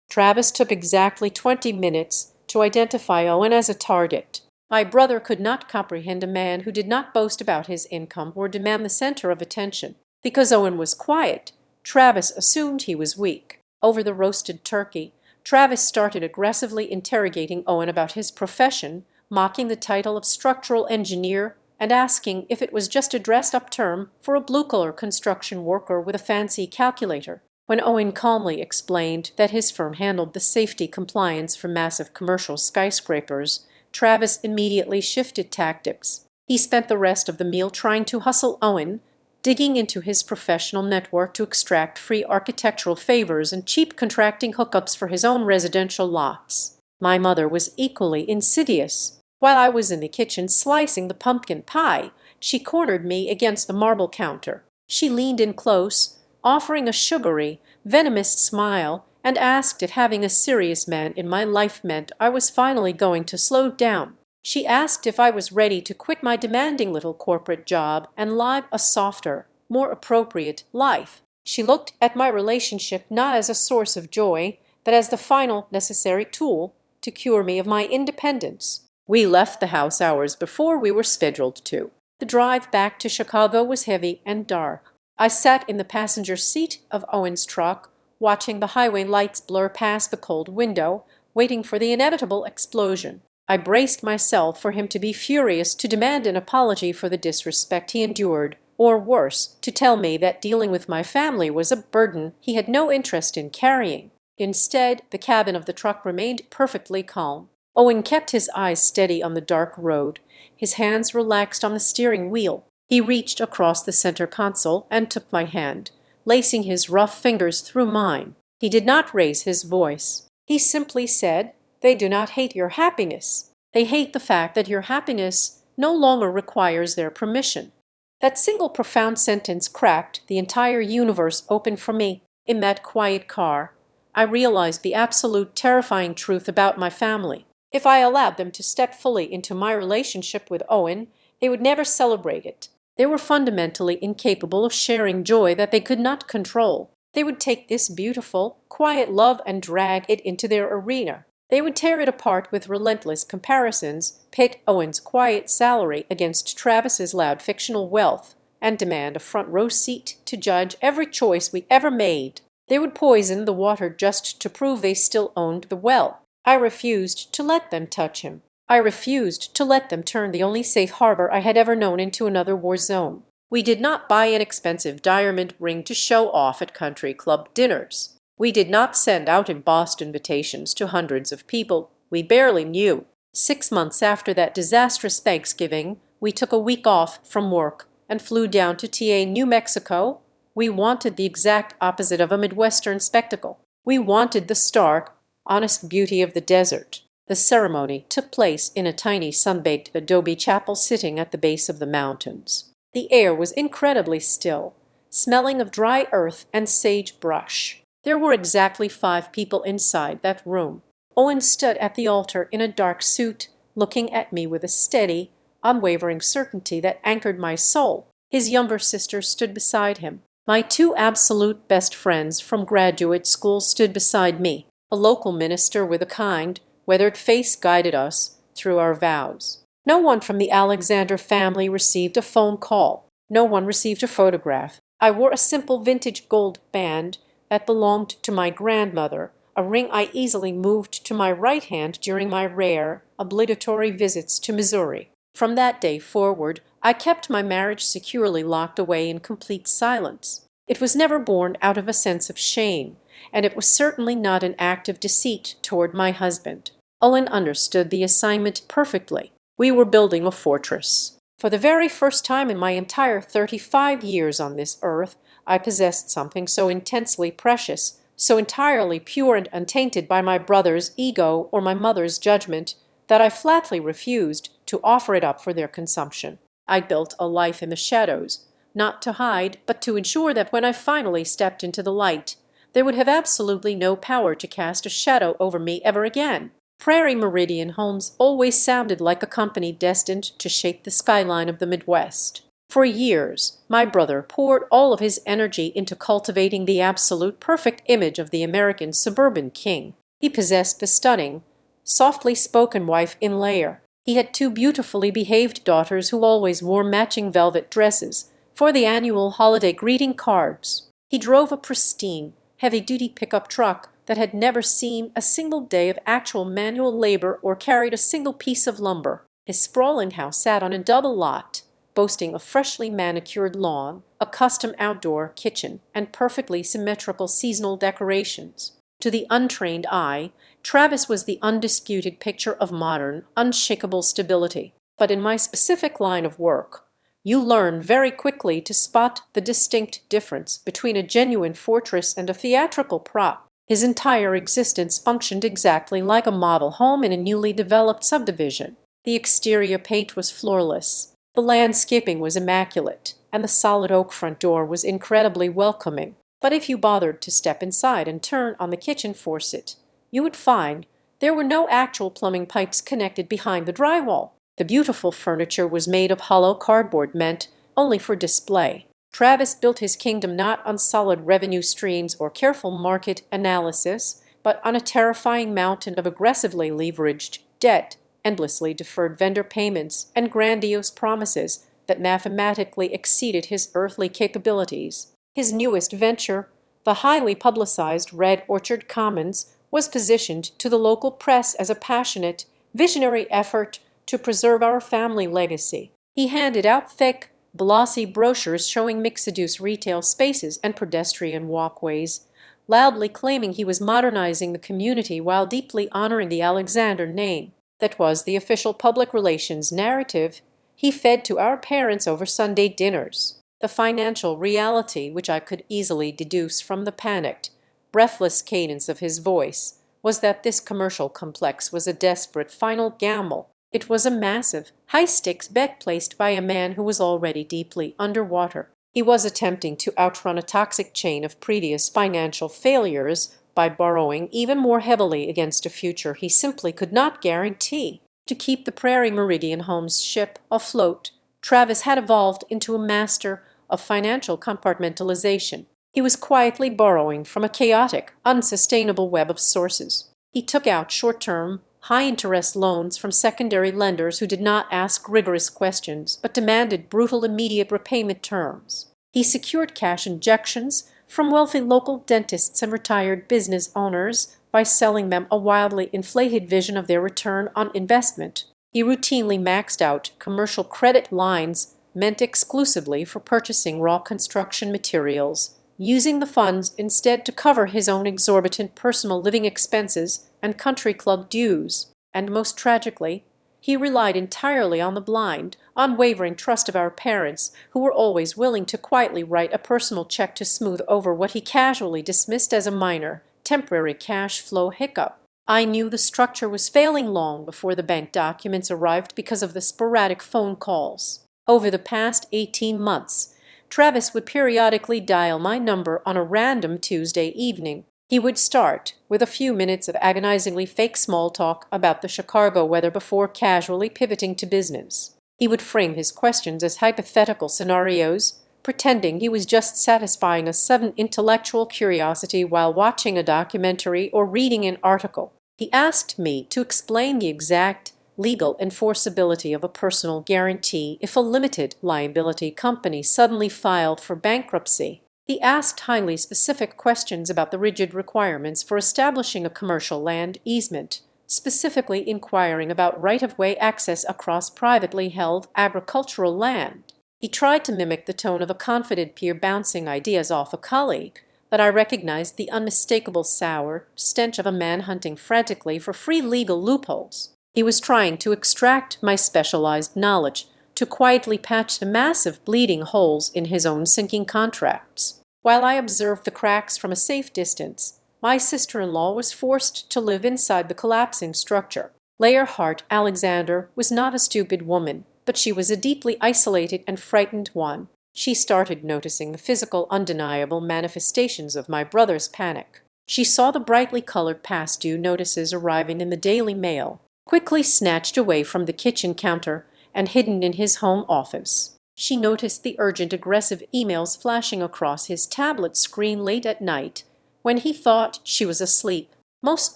Travis took exactly 20 minutes to identify Owen as a target. My brother could not comprehend a man who did not boast about his income or demand the center of attention. Because Owen was quiet, Travis assumed he was weak. Over the roasted turkey, Travis started aggressively interrogating Owen about his profession, mocking the title of structural engineer and asking if it was just a dressed-up term for a blue-collar construction worker with a fancy calculator. When Owen calmly explained that his firm handled the safety compliance for massive commercial skyscrapers, Travis immediately shifted tactics. He spent the rest of the meal trying to hustle Owen, digging into his professional network to extract free architectural favors and cheap contracting hookups for his own residential lots. My mother was equally insidious. While I was in the kitchen slicing the pumpkin pie, she cornered me against the marble counter. She leaned in close, offering a sugary, venomous smile, and asked if having a serious man in my life meant I was finally going to slow down. She asked if I was ready to quit my demanding little corporate job and live a softer, more appropriate life. She looked at my relationship not as a source of joy, but as the final necessary tool to cure me of my independence. We left the house hours before we were scheduled to. The drive back to Chicago was heavy and dark. I sat in the passenger seat of Owen's truck, watching the highway lights blur past the cold window, waiting for the inevitable explosion. I braced myself for him to be furious, to demand an apology for the disrespect he endured, or worse, to tell me that dealing with my family was a burden he had no interest in carrying. Instead, the cabin of the truck remained perfectly calm. Owen kept his eyes steady on the dark road, his hands relaxed on the steering wheel. He reached across the center console and took my hand, lacing his rough fingers through mine. He did not raise his voice. He simply said, "They do not hate your happiness. They hate the fact that your happiness no longer requires their permission." That single profound sentence cracked the entire universe open for me. In that quiet car, I realized the absolute terrifying truth about my family. If I allowed them to step fully into my relationship with Owen, they would never celebrate it. They were fundamentally incapable of sharing joy that they could not control. They would take this beautiful, quiet love and drag it into their arena. They would tear it apart with relentless comparisons, pit Owen's quiet salary against Travis's loud fictional wealth, and demand a front row seat to judge every choice we ever made. They would poison the water just to prove they still owned the well. I refused to let them touch him. I refused to let them turn the only safe harbor I had ever known into another war zone. We did not buy an expensive diamond ring to show off at country club dinners. We did not send out embossed invitations to hundreds of people we barely knew. 6 months after that disastrous Thanksgiving, we took a week off from work and flew down to TA, New Mexico. We wanted the exact opposite of a Midwestern spectacle. We wanted the stark, honest beauty of the desert. The ceremony took place in a tiny sun-baked adobe chapel sitting at the base of the mountains. The air was incredibly still, smelling of dry earth and sagebrush. There were exactly 5 people inside that room. Owen stood at the altar in a dark suit, looking at me with a steady, unwavering certainty that anchored my soul. His younger sister stood beside him. My 2 absolute best friends from graduate school stood beside me. A local minister with a kind, weathered face guided us through our vows. No one from the Alexander family received a phone call. No one received a photograph. I wore a simple vintage gold band, that belonged to my grandmother, a ring I easily moved to my right hand during my rare, obligatory visits to Missouri. From that day forward, I kept my marriage securely locked away in complete silence. It was never born out of a sense of shame, and it was certainly not an act of deceit toward my husband. Owen understood the assignment perfectly. We were building a fortress. For the very first time in my entire 35 years on this earth, I possessed something so intensely precious, so entirely pure and untainted by my brother's ego or my mother's judgment, that I flatly refused to offer it up for their consumption. I built a life in the shadows, not to hide, but to ensure that when I finally stepped into the light, there would have absolutely no power to cast a shadow over me ever again. Prairie Meridian homes always sounded like a company destined to shape the skyline of the Midwest. For years, my brother poured all of his energy into cultivating the absolute perfect image of the American suburban king. He possessed the stunning, softly spoken wife in Lair. He had two beautifully behaved daughters who always wore matching velvet dresses for the annual holiday greeting cards. He drove a pristine, heavy-duty pickup truck that had never seen a single day of actual manual labor or carried a single piece of lumber. His sprawling house sat on a double lot, boasting a freshly manicured lawn, a custom outdoor kitchen, and perfectly symmetrical seasonal decorations. To the untrained eye, Travis was the undisputed picture of modern, unshakable stability. But in my specific line of work, you learn very quickly to spot the distinct difference between a genuine fortress and a theatrical prop. His entire existence functioned exactly like a model home in a newly developed subdivision. The exterior paint was flawless, the landscaping was immaculate, and the solid oak front door was incredibly welcoming. But if you bothered to step inside and turn on the kitchen faucet, you would find there were no actual plumbing pipes connected behind the drywall. The beautiful furniture was made of hollow cardboard meant only for display. Travis built his kingdom not on solid revenue streams or careful market analysis, but on a terrifying mountain of aggressively leveraged debt, endlessly deferred vendor payments, and grandiose promises that mathematically exceeded his earthly capabilities. His newest venture, the highly publicized Red Orchard Commons, was positioned to the local press as a passionate, visionary effort to preserve our family legacy. He handed out thick, glossy brochures showing mixed-use retail spaces and pedestrian walkways, loudly claiming he was modernizing the community while deeply honoring the Alexander name. That was the official public relations narrative he fed to our parents over Sunday dinners. The financial reality, which I could easily deduce from the panicked, breathless cadence of his voice, was that this commercial complex was a desperate final gamble. It was a massive, high-stakes bet placed by a man who was already deeply underwater. He was attempting to outrun a toxic chain of previous financial failures by borrowing even more heavily against a future he simply could not guarantee. To keep the Prairie Meridian Homes ship afloat, Travis had evolved into a master of financial compartmentalization. He was quietly borrowing from a chaotic, unsustainable web of sources. He took out short-term, high-interest loans from secondary lenders who did not ask rigorous questions but demanded brutal immediate repayment terms. He secured cash injections from wealthy local dentists and retired business owners by selling them a wildly inflated vision of their return on investment. He routinely maxed out commercial credit lines meant exclusively for purchasing raw construction materials, using the funds instead to cover his own exorbitant personal living expenses and country club dues. And most tragically, he relied entirely on the blind, unwavering trust of our parents, who were always willing to quietly write a personal check to smooth over what he casually dismissed as a minor, temporary cash flow hiccup. I knew the structure was failing long before the bank documents arrived because of the sporadic phone calls. Over the past 18 months, Travis would periodically dial my number on a random Tuesday evening. He would start with a few minutes of agonizingly fake small talk about the Chicago weather before casually pivoting to business. He would frame his questions as hypothetical scenarios, pretending he was just satisfying a sudden intellectual curiosity while watching a documentary or reading an article. He asked me to explain the exact legal enforceability of a personal guarantee if a limited liability company suddenly filed for bankruptcy. He asked highly specific questions about the rigid requirements for establishing a commercial land easement, specifically inquiring about right-of-way access across privately held agricultural land. He tried to mimic the tone of a confident peer bouncing ideas off a colleague, but I recognized the unmistakable sour stench of a man hunting frantically for free legal loopholes. He was trying to extract my specialized knowledge to quietly patch the massive bleeding holes in his own sinking contracts. While I observed the cracks from a safe distance, my sister-in-law was forced to live inside the collapsing structure. Layer Hart Alexander was not a stupid woman, but she was a deeply isolated and frightened one. She started noticing the physical, undeniable manifestations of my brother's panic. She saw the brightly colored past due notices arriving in the Daily Mail, quickly snatched away from the kitchen counter and hidden in his home office. She noticed the urgent, aggressive emails flashing across his tablet screen late at night when he thought she was asleep. Most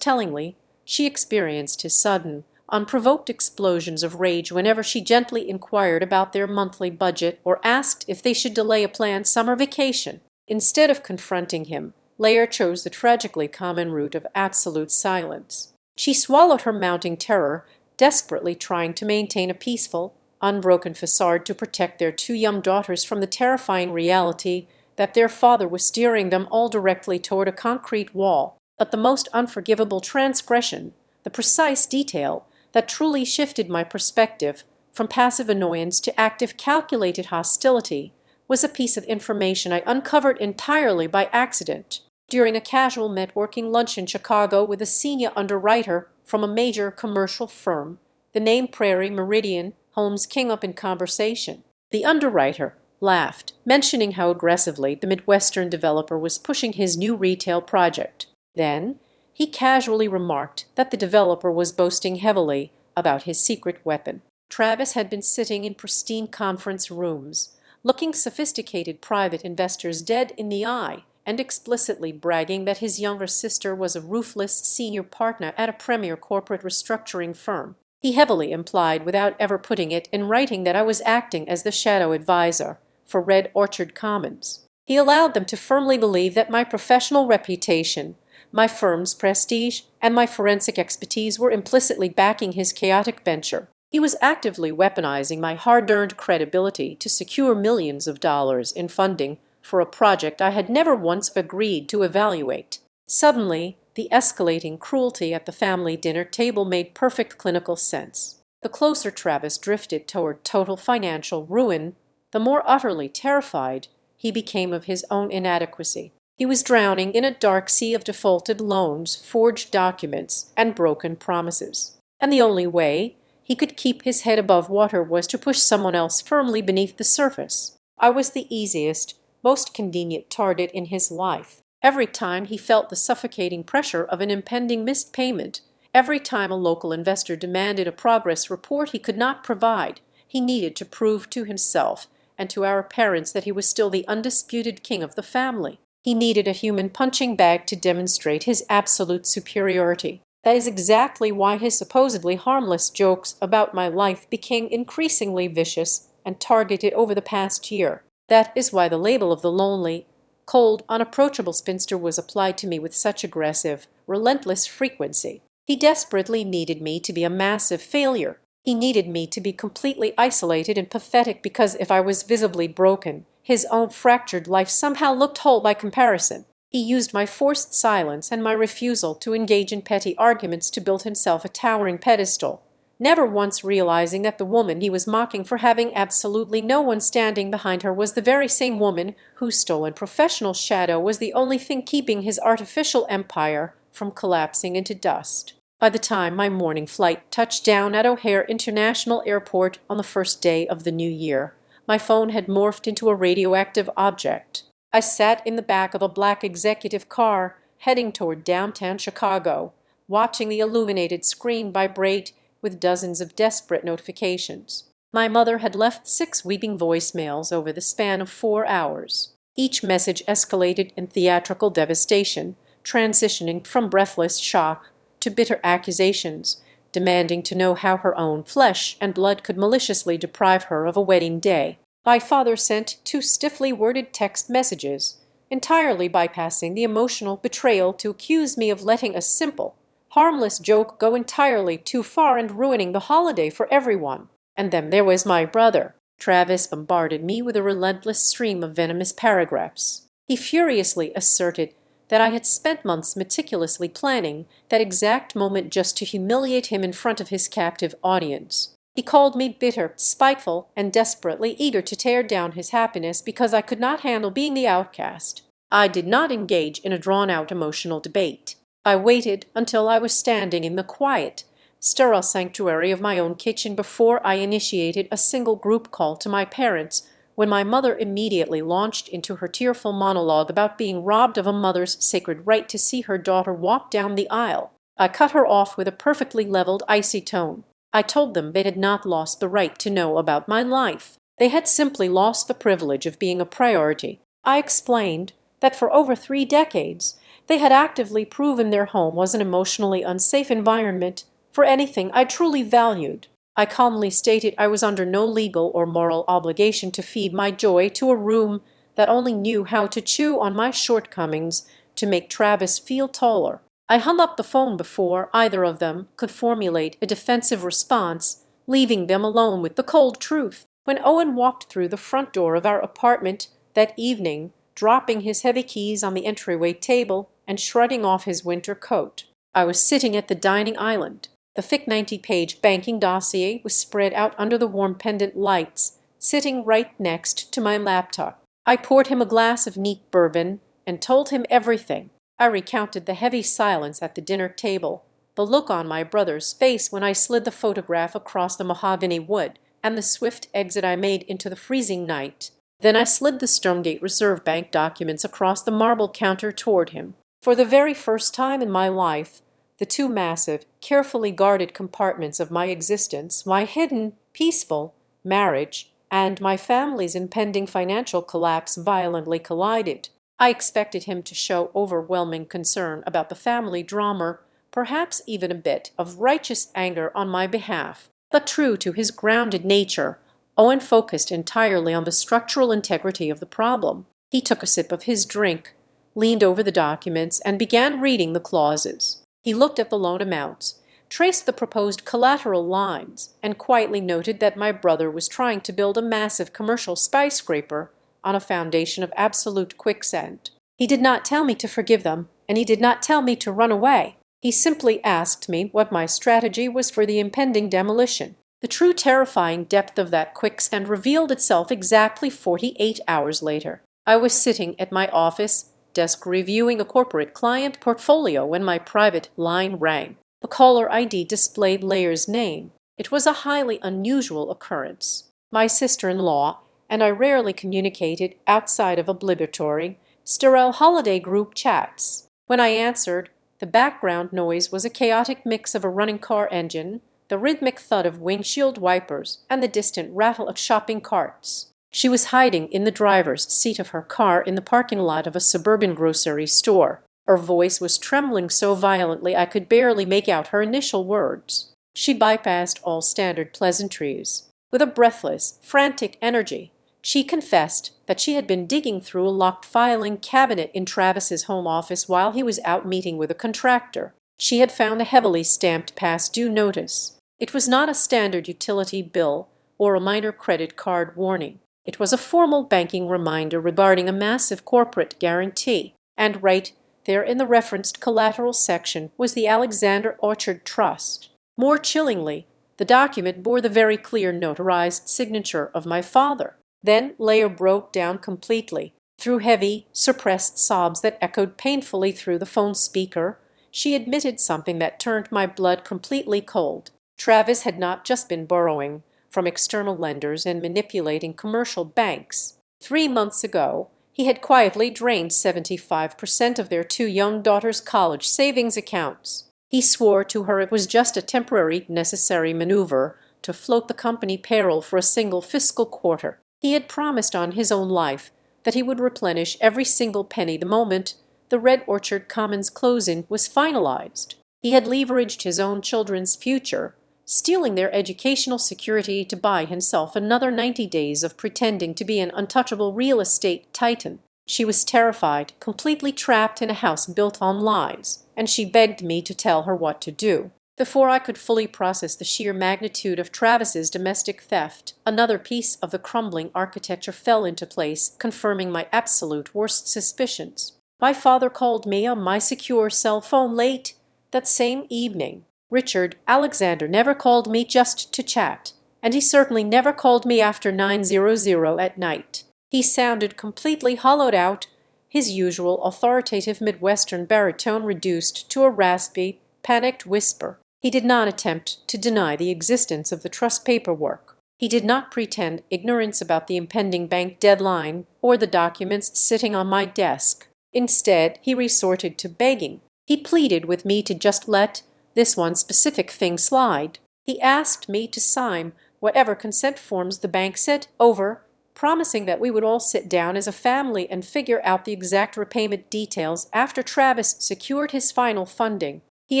tellingly, she experienced his sudden, unprovoked explosions of rage whenever she gently inquired about their monthly budget or asked if they should delay a planned summer vacation. Instead of confronting him, Layer chose the tragically common route of absolute silence. She swallowed her mounting terror, desperately trying to maintain a peaceful, unbroken facade to protect their two young daughters from the terrifying reality that their father was steering them all directly toward a concrete wall. But the most unforgivable transgression, the precise detail that truly shifted my perspective from passive annoyance to active calculated hostility, was a piece of information I uncovered entirely by accident during a casual networking lunch in Chicago with a senior underwriter from a major commercial firm. The name Prairie Meridian Holmes came up in conversation. The underwriter laughed, mentioning how aggressively the Midwestern developer was pushing his new retail project. Then he casually remarked that the developer was boasting heavily about his secret weapon. Travis had been sitting in pristine conference rooms, looking sophisticated private investors dead in the eye and explicitly bragging that his younger sister was a ruthless senior partner at a premier corporate restructuring firm. He heavily implied, without ever putting it in writing, that I was acting as the shadow advisor for Red Orchard Commons. He allowed them to firmly believe that my professional reputation, my firm's prestige, and my forensic expertise were implicitly backing his chaotic venture. He was actively weaponizing my hard-earned credibility to secure millions of dollars in funding for a project I had never once agreed to evaluate. Suddenly, the escalating cruelty at the family dinner table made perfect clinical sense. The closer Travis drifted toward total financial ruin, the more utterly terrified he became of his own inadequacy. He was drowning in a dark sea of defaulted loans, forged documents, and broken promises. And the only way he could keep his head above water was to push someone else firmly beneath the surface. I was the easiest, most convenient target in his life. Every time he felt the suffocating pressure of an impending missed payment, every time a local investor demanded a progress report he could not provide, he needed to prove to himself and to our parents that he was still the undisputed king of the family. He needed a human punching bag to demonstrate his absolute superiority. That is exactly why his supposedly harmless jokes about my life became increasingly vicious and targeted over the past year. That is why the label of the lonely, cold, unapproachable spinster was applied to me with such aggressive, relentless frequency. He desperately needed me to be a massive failure. He needed me to be completely isolated and pathetic because if I was visibly broken, his own fractured life somehow looked whole by comparison. He used my forced silence and my refusal to engage in petty arguments to build himself a towering pedestal, never once realizing that the woman he was mocking for having absolutely no one standing behind her was the very same woman whose stolen professional shadow was the only thing keeping his artificial empire from collapsing into dust. By the time my morning flight touched down at O'Hare International Airport on the first day of the new year, my phone had morphed into a radioactive object. I sat in the back of a black executive car heading toward downtown Chicago, watching the illuminated screen vibrate with dozens of desperate notifications. My mother had left 6 weeping voicemails over the span of 4 hours. Each message escalated in theatrical devastation, transitioning from breathless shock to bitter accusations, demanding to know how her own flesh and blood could maliciously deprive her of a wedding day. My father sent 2 stiffly worded text messages, entirely bypassing the emotional betrayal to accuse me of letting a simple, harmless joke go entirely too far and ruining the holiday for everyone. And then there was my brother. Travis bombarded me with a relentless stream of venomous paragraphs. He furiously asserted that I had spent months meticulously planning that exact moment just to humiliate him in front of his captive audience. He called me bitter, spiteful, and desperately eager to tear down his happiness because I could not handle being the outcast. I did not engage in a drawn-out emotional debate. I waited until I was standing in the quiet, sterile sanctuary of my own kitchen before I initiated a single group call to my parents, when my mother immediately launched into her tearful monologue about being robbed of a mother's sacred right to see her daughter walk down the aisle. I cut her off with a perfectly leveled, icy tone. I told them they had not lost the right to know about my life. They had simply lost the privilege of being a priority. I explained that for over 3 decades, they had actively proven their home was an emotionally unsafe environment for anything I truly valued. I calmly stated I was under no legal or moral obligation to feed my joy to a room that only knew how to chew on my shortcomings to make Travis feel taller. I hung up the phone before either of them could formulate a defensive response, leaving them alone with the cold truth. When Owen walked through the front door of our apartment that evening, dropping his heavy keys on the entryway table and shrugging off his winter coat, I was sitting at the dining island. The thick 90-page banking dossier was spread out under the warm pendant lights, sitting right next to my laptop. I poured him a glass of neat bourbon and told him everything. I recounted the heavy silence at the dinner table, the look on my brother's face when I slid the photograph across the mahogany wood, and the swift exit I made into the freezing night. Then I slid the Stonegate Reserve Bank documents across the marble counter toward him. For the very first time in my life, the 2 massive, carefully guarded compartments of my existence, my hidden, peaceful marriage, and my family's impending financial collapse, violently collided. I expected him to show overwhelming concern about the family drama, perhaps even a bit of righteous anger on my behalf. But true to his grounded nature, Owen focused entirely on the structural integrity of the problem. He took a sip of his drink, leaned over the documents, and began reading the clauses. He looked at the loan amounts, traced the proposed collateral lines, and quietly noted that my brother was trying to build a massive commercial skyscraper on a foundation of absolute quicksand. He did not tell me to forgive them, and he did not tell me to run away. He simply asked me what my strategy was for the impending demolition. The true terrifying depth of that quicksand revealed itself exactly 48 hours later. I was sitting at my office desk reviewing a corporate client portfolio when my private line rang. The caller ID displayed Layer's name. It was a highly unusual occurrence. My sister-in-law and I rarely communicated outside of obligatory, sterile holiday group chats. When I answered, the background noise was a chaotic mix of a running car engine, the rhythmic thud of windshield wipers, and the distant rattle of shopping carts. She was hiding in the driver's seat of her car in the parking lot of a suburban grocery store. Her voice was trembling so violently I could barely make out her initial words. She bypassed all standard pleasantries. With a breathless, frantic energy, she confessed that she had been digging through a locked filing cabinet in Travis's home office while he was out meeting with a contractor. She had found a heavily stamped past due notice. It was not a standard utility bill or a minor credit card warning. It was a formal banking reminder regarding a massive corporate guarantee. And right there in the referenced collateral section was the Alexander Orchard Trust. More chillingly, the document bore the very clear notarized signature of my father. Then Layer broke down completely. Through heavy, suppressed sobs that echoed painfully through the phone speaker, she admitted something that turned my blood completely cold. Travis had not just been borrowing from external lenders and manipulating commercial banks. 3 months ago, he had quietly drained 75% of their 2 young daughters' college savings accounts. He swore to her it was just a temporary, necessary maneuver to float the company payroll for a single fiscal quarter. He had promised on his own life that he would replenish every single penny the moment the Red Orchard Commons close-in was finalized. He had leveraged his own children's future, stealing their educational security to buy himself another 90 days of pretending to be an untouchable real estate titan. She was terrified, completely trapped in a house built on lies, and she begged me to tell her what to do. Before I could fully process the sheer magnitude of Travis's domestic theft, another piece of the crumbling architecture fell into place, confirming my absolute worst suspicions. My father called me on my secure cell phone late that same evening. Richard Alexander never called me just to chat, and he certainly never called me after 9:00 at night. He sounded completely hollowed out, his usual authoritative Midwestern baritone reduced to a raspy, panicked whisper. He did not attempt to deny the existence of the trust paperwork. He did not pretend ignorance about the impending bank deadline or the documents sitting on my desk. Instead, he resorted to begging. He pleaded with me to just let this one specific thing slide. He asked me to sign whatever consent forms the bank sent over, promising that we would all sit down as a family and figure out the exact repayment details after Travis secured his final funding. He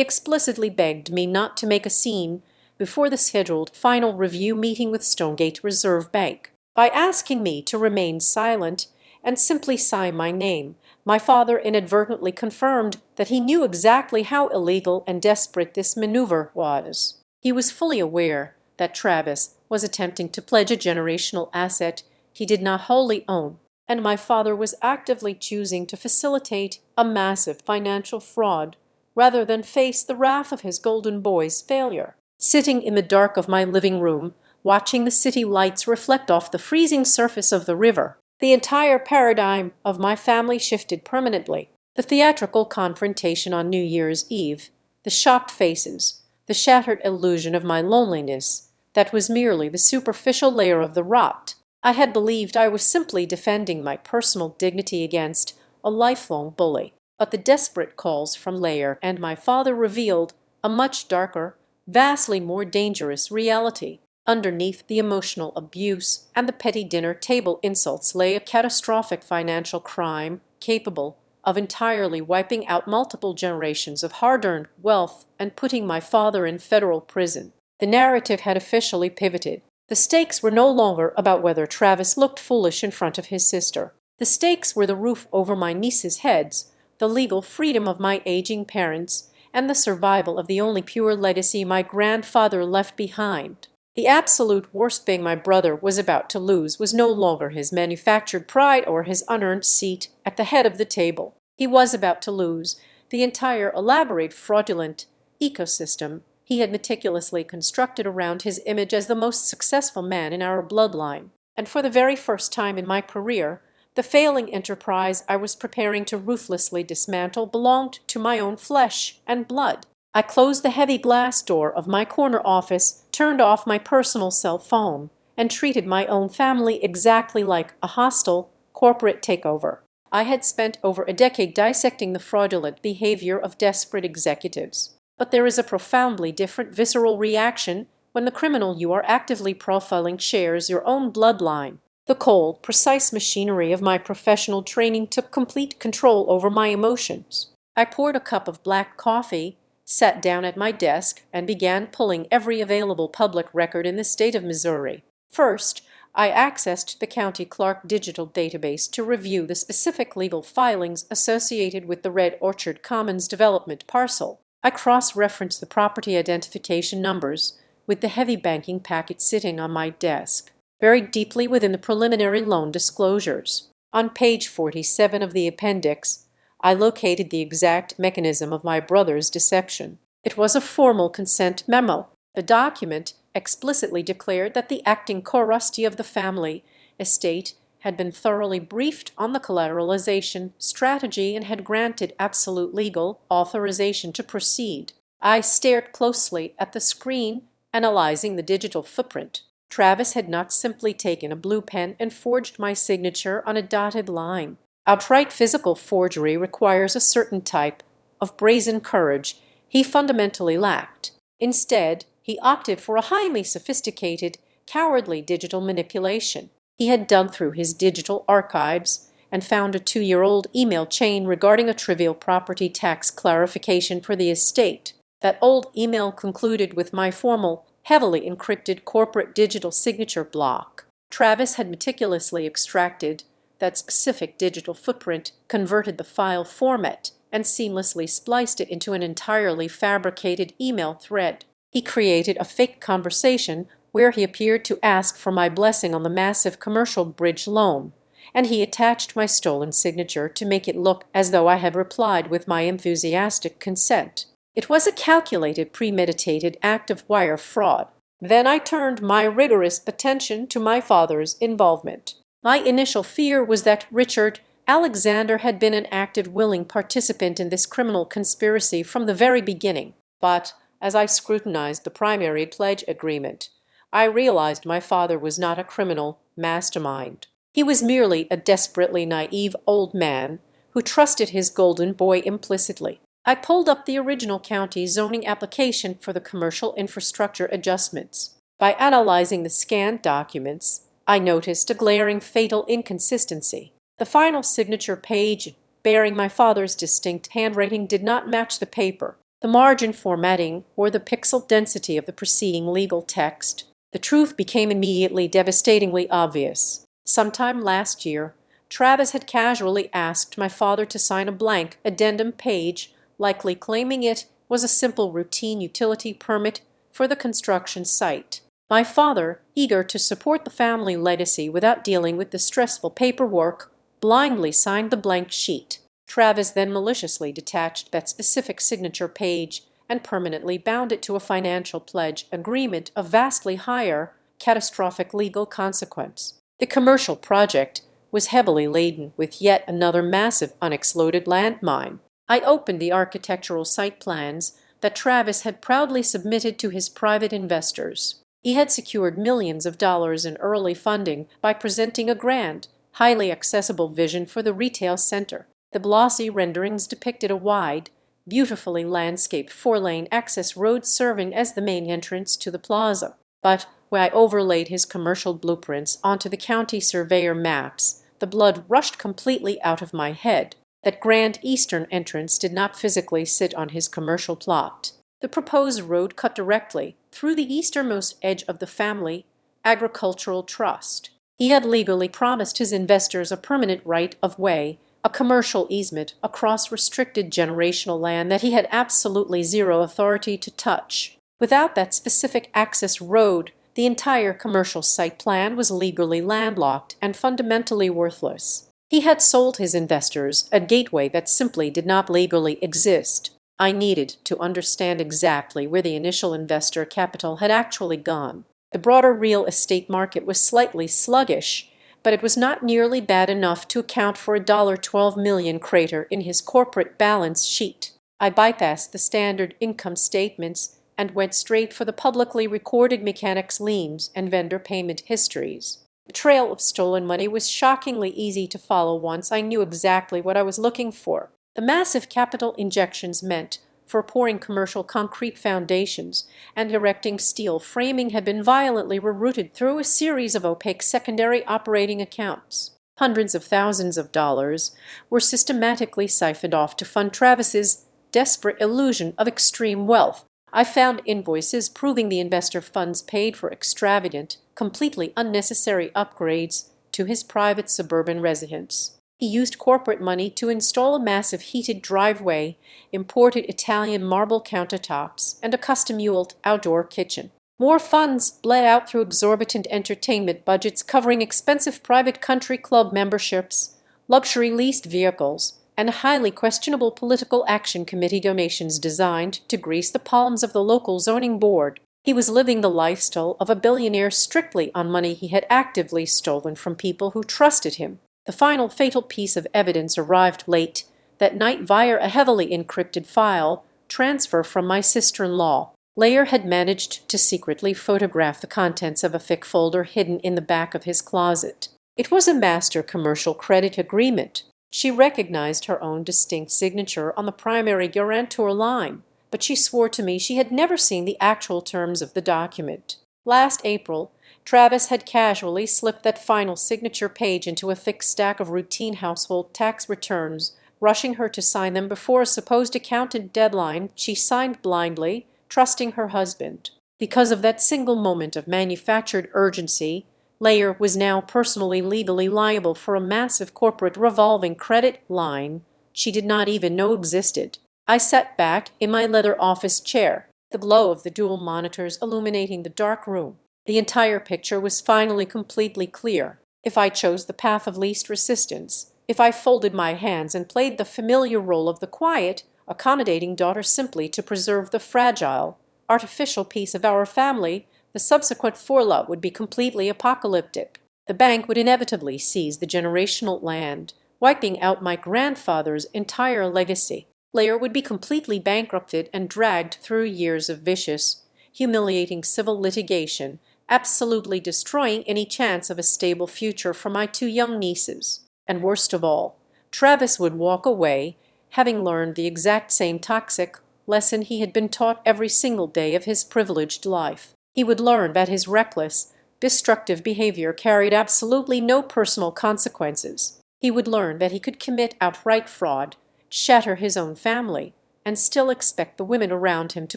explicitly begged me not to make a scene before the scheduled final review meeting with Stonegate Reserve Bank. By asking me to remain silent and simply sign my name, my father inadvertently confirmed that he knew exactly how illegal and desperate this maneuver was. He was fully aware that Travis was attempting to pledge a generational asset he did not wholly own, and my father was actively choosing to facilitate a massive financial fraud rather than face the wrath of his golden boy's failure. Sitting in the dark of my living room, watching the city lights reflect off the freezing surface of the river, the entire paradigm of my family shifted permanently. The theatrical confrontation on New Year's Eve, the shocked faces, the shattered illusion of my loneliness, that was merely the superficial layer of the rot. I had believed I was simply defending my personal dignity against a lifelong bully. But the desperate calls from Lair and my father revealed a much darker, vastly more dangerous reality. Underneath the emotional abuse and the petty dinner table insults lay a catastrophic financial crime capable of entirely wiping out multiple generations of hard-earned wealth and putting my father in federal prison. The narrative had officially pivoted. The stakes were no longer about whether Travis looked foolish in front of his sister. The stakes were the roof over my nieces' heads, the legal freedom of my aging parents, and the survival of the only pure legacy my grandfather left behind. The absolute worst thing my brother was about to lose was no longer his manufactured pride or his unearned seat at the head of the table. He was about to lose the entire elaborate fraudulent ecosystem he had meticulously constructed around his image as the most successful man in our bloodline. And for the very first time in my career, the failing enterprise I was preparing to ruthlessly dismantle belonged to my own flesh and blood. I closed the heavy glass door of my corner office, turned off my personal cell phone, and treated my own family exactly like a hostile corporate takeover. I had spent over a decade dissecting the fraudulent behavior of desperate executives. But there is a profoundly different visceral reaction when the criminal you are actively profiling shares your own bloodline. The cold, precise machinery of my professional training took complete control over my emotions. I poured a cup of black coffee, sat down at my desk, and began pulling every available public record in the state of Missouri. First, I accessed the county clerk digital database to review the specific legal filings associated with the Red Orchard Commons development parcel. I cross-referenced the property identification numbers with the heavy banking packet sitting on my desk, buried deeply within the preliminary loan disclosures. On page 47 of the appendix, I located the exact mechanism of my brother's deception. It was a formal consent memo. The document explicitly declared that the acting co-trustee of the family estate had been thoroughly briefed on the collateralization strategy and had granted absolute legal authorization to proceed. I stared closely at the screen, analyzing the digital footprint. Travis had not simply taken a blue pen and forged my signature on a dotted line. Outright physical forgery requires a certain type of brazen courage he fundamentally lacked. Instead, he opted for a highly sophisticated, cowardly digital manipulation. He had dug through his digital archives and found a 2-year-old email chain regarding a trivial property tax clarification for the estate. That old email concluded with my formal, heavily encrypted corporate digital signature block. Travis had meticulously extracted That specific digital footprint converted the file format and seamlessly spliced it into an entirely fabricated email thread. He created a fake conversation where he appeared to ask for my blessing on the massive commercial bridge loan, and he attached my stolen signature to make it look as though I had replied with my enthusiastic consent. It was a calculated, premeditated act of wire fraud. Then I turned my rigorous attention to my father's involvement. My initial fear was that Richard Alexander had been an active, willing participant in this criminal conspiracy from the very beginning. But as I scrutinized the primary pledge agreement, I realized my father was not a criminal mastermind. He was merely a desperately naive old man who trusted his golden boy implicitly. I pulled up the original county zoning application for the commercial infrastructure adjustments. By analyzing the scanned documents, I noticed a glaring fatal inconsistency. The final signature page, bearing my father's distinct handwriting, did not match the paper, the margin formatting, or the pixel density of the preceding legal text. The truth became immediately devastatingly obvious. Sometime last year, Travis had casually asked my father to sign a blank addendum page, likely claiming it was a simple routine utility permit for the construction site. My father, eager to support the family legacy without dealing with the stressful paperwork, blindly signed the blank sheet. Travis then maliciously detached that specific signature page and permanently bound it to a financial pledge agreement of vastly higher, catastrophic legal consequence. The commercial project was heavily laden with yet another massive unexploded landmine. I opened the architectural site plans that Travis had proudly submitted to his private investors. He had secured millions of dollars in early funding by presenting a grand, highly accessible vision for the retail center. The glossy renderings depicted a wide, beautifully landscaped four-lane access road serving as the main entrance to the plaza. But when I overlaid his commercial blueprints onto the county surveyor maps, the blood rushed completely out of my head. That grand eastern entrance did not physically sit on his commercial plot. The proposed road cut directly through the easternmost edge of the family agricultural trust. He had legally promised his investors a permanent right of way, a commercial easement across restricted generational land that he had absolutely zero authority to touch. Without that specific access road, the entire commercial site plan was legally landlocked and fundamentally worthless. He had sold his investors a gateway that simply did not legally exist. I needed to understand exactly where the initial investor capital had actually gone. The broader real estate market was slightly sluggish, but it was not nearly bad enough to account for a $12 million crater in his corporate balance sheet. I bypassed the standard income statements and went straight for the publicly recorded mechanics liens and vendor payment histories. The trail of stolen money was shockingly easy to follow once I knew exactly what I was looking for. The massive capital injections meant for pouring commercial concrete foundations and erecting steel framing had been violently rerouted through a series of opaque secondary operating accounts. Hundreds of thousands of dollars were systematically siphoned off to fund Travis's desperate illusion of extreme wealth. I found invoices proving the investor funds paid for extravagant, completely unnecessary upgrades to his private suburban residence. He used corporate money to install a massive heated driveway, imported Italian marble countertops, and a custom-muled outdoor kitchen. More funds bled out through exorbitant entertainment budgets covering expensive private country club memberships, luxury leased vehicles, and highly questionable political action committee donations designed to grease the palms of the local zoning board. He was living the lifestyle of a billionaire strictly on money he had actively stolen from people who trusted him. The final fatal piece of evidence arrived late that night via a heavily encrypted file transfer from my sister-in-law. Layer had managed to secretly photograph the contents of a thick folder hidden in the back of his closet. It was a master commercial credit agreement. She recognized her own distinct signature on the primary guarantor line, but she swore to me she had never seen the actual terms of the document. Last April, Travis had casually slipped that final signature page into a thick stack of routine household tax returns, rushing her to sign them before a supposed accountant deadline. She signed blindly, trusting her husband. Because of that single moment of manufactured urgency, Layer was now personally legally liable for a massive corporate revolving credit line she did not even know existed. I sat back in my leather office chair, the glow of the dual monitors illuminating the dark room. The entire picture was finally completely clear. If I chose the path of least resistance, if I folded my hands and played the familiar role of the quiet, accommodating daughter simply to preserve the fragile, artificial peace of our family, the subsequent fallout would be completely apocalyptic. The bank would inevitably seize the generational land, wiping out my grandfather's entire legacy. Layer would be completely bankrupted and dragged through years of vicious, humiliating civil litigation, absolutely destroying any chance of a stable future for my two young nieces. And worst of all, Travis would walk away, having learned the exact same toxic lesson he had been taught every single day of his privileged life. He would learn that his reckless, destructive behavior carried absolutely no personal consequences. He would learn that he could commit outright fraud, shatter his own family, and still expect the women around him to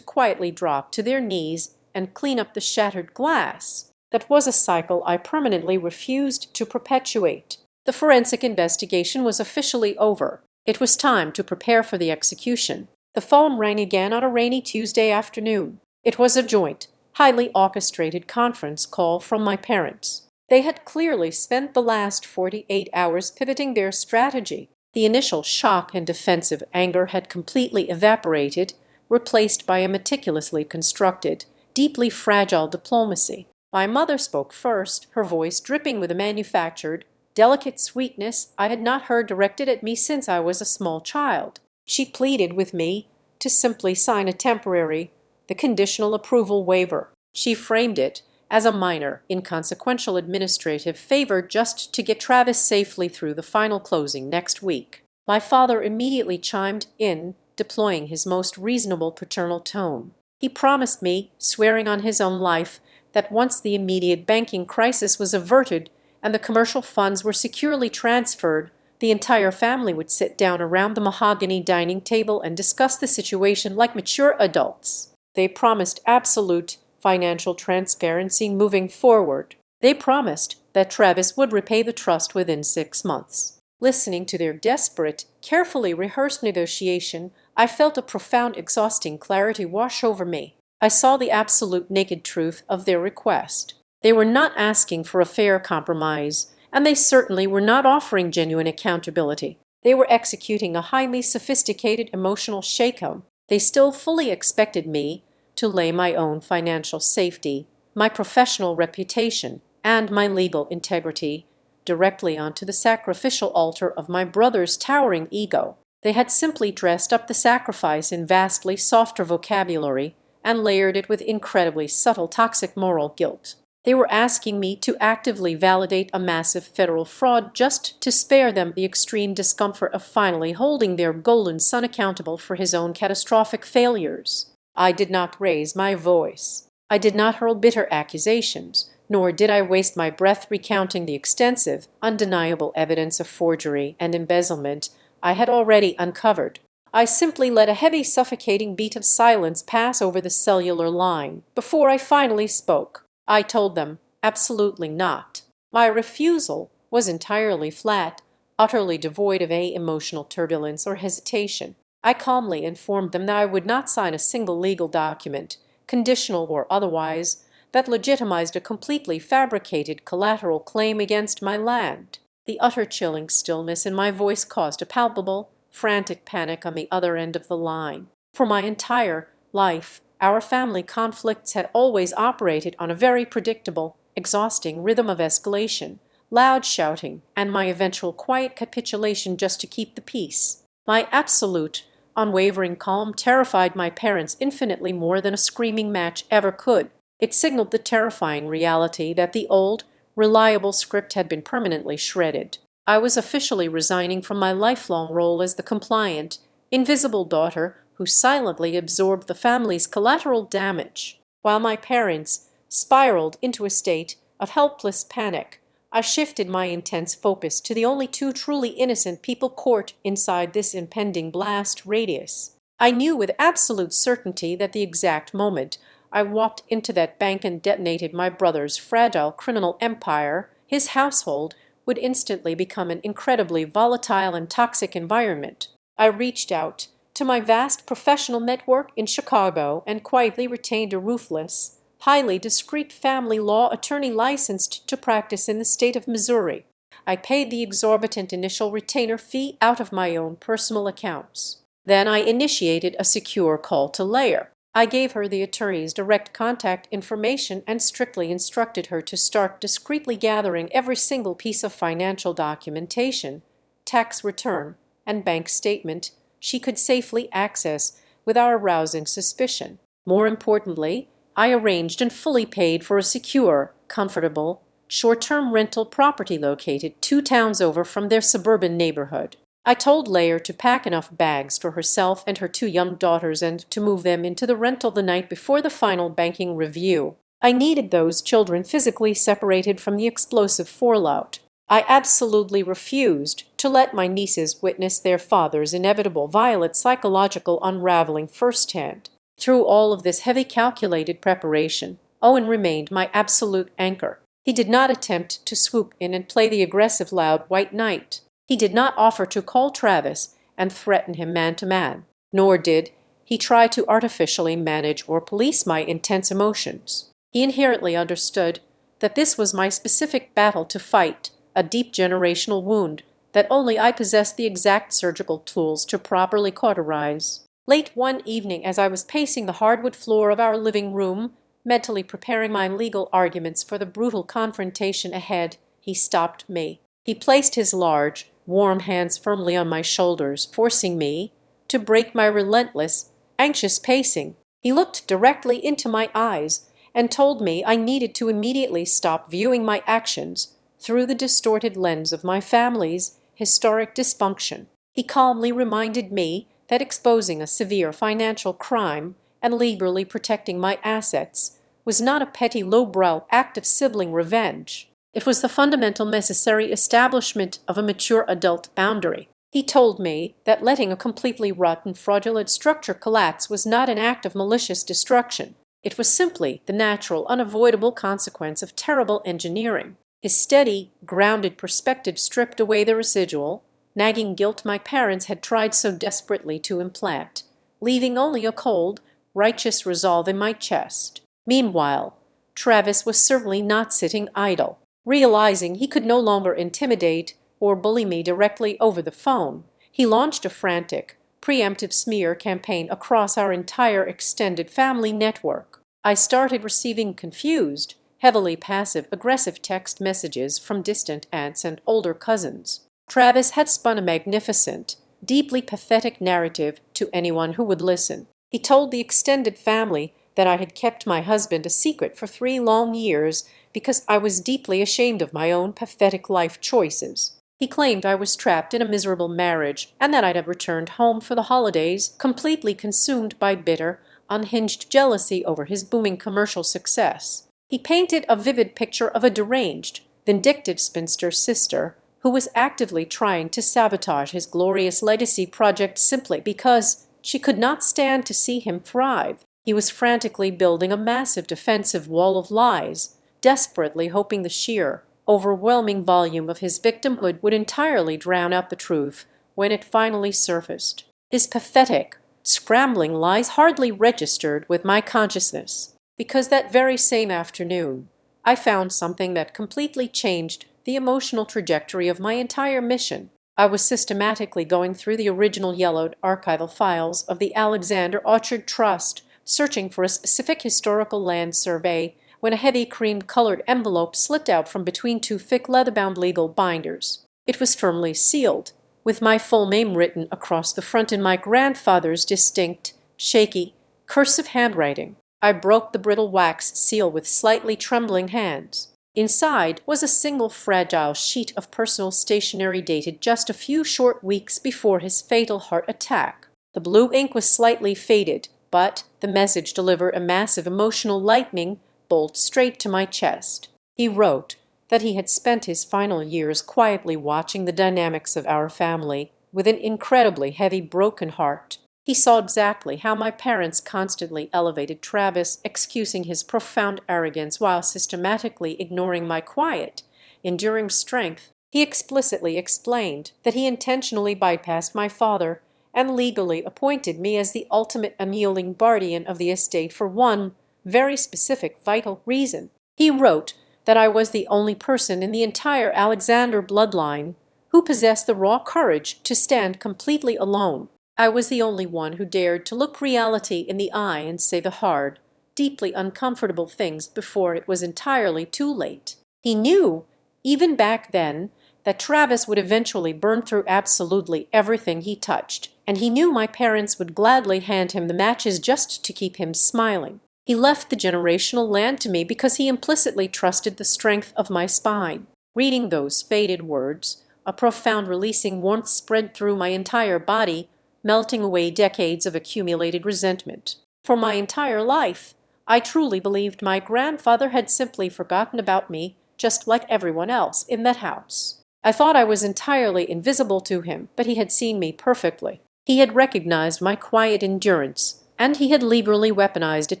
quietly drop to their knees and clean up the shattered glass. That was a cycle I permanently refused to perpetuate. The forensic investigation was officially over. It was time to prepare for the execution. The phone rang again on a rainy Tuesday afternoon. It was a joint, highly orchestrated conference call from my parents. They had clearly spent the last 48 hours pivoting their strategy. The initial shock and defensive anger had completely evaporated, replaced by a meticulously constructed, deeply fragile diplomacy. My mother spoke first, her voice dripping with a manufactured, delicate sweetness I had not heard directed at me since I was a small child. She pleaded with me to simply sign a temporary, the conditional approval waiver. She framed it as a minor, inconsequential administrative favor just to get Travis safely through the final closing next week. My father immediately chimed in, deploying his most reasonable paternal tone. He promised me, swearing on his own life, that once the immediate banking crisis was averted and the commercial funds were securely transferred, the entire family would sit down around the mahogany dining table and discuss the situation like mature adults. They promised absolute financial transparency moving forward. They promised that Travis would repay the trust within 6 months. Listening to their desperate, carefully rehearsed negotiation, I felt a profound, exhausting clarity wash over me. I saw the absolute naked truth of their request. They were not asking for a fair compromise, and they certainly were not offering genuine accountability. They were executing a highly sophisticated emotional shakedown. They still fully expected me to lay my own financial safety, my professional reputation, and my legal integrity directly onto the sacrificial altar of my brother's towering ego. They had simply dressed up the sacrifice in vastly softer vocabulary and layered it with incredibly subtle toxic moral guilt. They were asking me to actively validate a massive federal fraud just to spare them the extreme discomfort of finally holding their golden son accountable for his own catastrophic failures. I did not raise my voice. I did not hurl bitter accusations, nor did I waste my breath recounting the extensive, undeniable evidence of forgery and embezzlement I had already uncovered. I simply let a heavy, suffocating beat of silence pass over the cellular line before I finally spoke. I told them, absolutely not. My refusal was entirely flat, utterly devoid of any emotional turbulence or hesitation. I calmly informed them that I would not sign a single legal document, conditional or otherwise, that legitimized a completely fabricated collateral claim against my land. The utter chilling stillness in my voice caused a palpable, frantic panic on the other end of the line. For my entire life, our family conflicts had always operated on a very predictable, exhausting rhythm of escalation, loud shouting, and my eventual quiet capitulation just to keep the peace. My absolute, unwavering calm terrified my parents infinitely more than a screaming match ever could. It signaled the terrifying reality that the old, reliable script had been permanently shredded. I was officially resigning from my lifelong role as the compliant, invisible daughter who silently absorbed the family's collateral damage. While my parents spiraled into a state of helpless panic, I shifted my intense focus to the only two truly innocent people caught inside this impending blast radius. I knew with absolute certainty that the exact moment I walked into that bank and detonated my brother's fragile criminal empire, his household would instantly become an incredibly volatile and toxic environment. I reached out to my vast professional network in Chicago and quietly retained a ruthless, highly discreet family law attorney licensed to practice in the state of Missouri. I paid the exorbitant initial retainer fee out of my own personal accounts. Then I initiated a secure call to Lair. I gave her the attorney's direct contact information and strictly instructed her to start discreetly gathering every single piece of financial documentation, tax return, and bank statement she could safely access without arousing suspicion. More importantly, I arranged and fully paid for a secure, comfortable, short-term rental property located 2 towns over from their suburban neighborhood. I told Lair to pack enough bags for herself and her 2 young daughters and to move them into the rental the night before the final banking review. I needed those children physically separated from the explosive fallout. I absolutely refused to let my nieces witness their father's inevitable violent psychological unraveling firsthand. Through all of this heavy calculated preparation, Owen remained my absolute anchor. He did not attempt to swoop in and play the aggressive loud white knight. He did not offer to call Travis and threaten him man to man, nor did he try to artificially manage or police my intense emotions. He inherently understood that this was my specific battle to fight, a deep generational wound that only I possessed the exact surgical tools to properly cauterize. Late one evening, as I was pacing the hardwood floor of our living room, mentally preparing my legal arguments for the brutal confrontation ahead, he stopped me. He placed his large, warm hands firmly on my shoulders, forcing me to break my relentless, anxious pacing. He looked directly into my eyes and told me I needed to immediately stop viewing my actions through the distorted lens of my family's historic dysfunction. He calmly reminded me that exposing a severe financial crime and legally protecting my assets was not a petty lowbrow act of sibling revenge. It was the fundamental necessary establishment of a mature adult boundary. He told me that letting a completely rotten, fraudulent structure collapse was not an act of malicious destruction. It was simply the natural, unavoidable consequence of terrible engineering. His steady, grounded perspective stripped away the residual, nagging guilt my parents had tried so desperately to implant, leaving only a cold, righteous resolve in my chest. Meanwhile, Travis was certainly not sitting idle. Realizing he could no longer intimidate or bully me directly over the phone, he launched a frantic, preemptive smear campaign across our entire extended family network. I started receiving confused, heavily passive-aggressive text messages from distant aunts and older cousins. Travis had spun a magnificent, deeply pathetic narrative to anyone who would listen. He told the extended family that I had kept my husband a secret for 3 long years because I was deeply ashamed of my own pathetic life choices. He claimed I was trapped in a miserable marriage and that I'd have returned home for the holidays completely consumed by bitter, unhinged jealousy over his booming commercial success. He painted a vivid picture of a deranged, vindictive spinster sister who was actively trying to sabotage his glorious legacy project simply because she could not stand to see him thrive. He was frantically building a massive defensive wall of lies, desperately hoping the sheer, overwhelming volume of his victimhood would entirely drown out the truth when it finally surfaced. His pathetic, scrambling lies hardly registered with my consciousness, because that very same afternoon I found something that completely changed the emotional trajectory of my entire mission. I was systematically going through the original yellowed archival files of the Alexander Orchard Trust, searching for a specific historical land survey, when a heavy cream-colored envelope slipped out from between 2 thick leather-bound legal binders. It was firmly sealed, with my full name written across the front in my grandfather's distinct, shaky, cursive handwriting. I broke the brittle wax seal with slightly trembling hands. Inside was a single fragile sheet of personal stationery dated just a few short weeks before his fatal heart attack. The blue ink was slightly faded, but the message delivered a massive emotional lightning bolt straight to my chest. He wrote that he had spent his final years quietly watching the dynamics of our family with an incredibly heavy broken heart. He saw exactly how my parents constantly elevated Travis, excusing his profound arrogance while systematically ignoring my quiet, enduring strength. He explicitly explained that he intentionally bypassed my father and legally appointed me as the ultimate unyielding guardian of the estate for one very specific vital reason. He wrote that I was the only person in the entire Alexander bloodline who possessed the raw courage to stand completely alone. I was the only one who dared to look reality in the eye and say the hard, deeply uncomfortable things before it was entirely too late. He knew, even back then, that Travis would eventually burn through absolutely everything he touched, and he knew my parents would gladly hand him the matches just to keep him smiling. He left the generational land to me because he implicitly trusted the strength of my spine. Reading those faded words, a profound releasing warmth spread through my entire body, melting away decades of accumulated resentment. For my entire life, I truly believed my grandfather had simply forgotten about me, just like everyone else in that house. I thought I was entirely invisible to him, but he had seen me perfectly. He had recognized my quiet endurance, and he had liberally weaponized it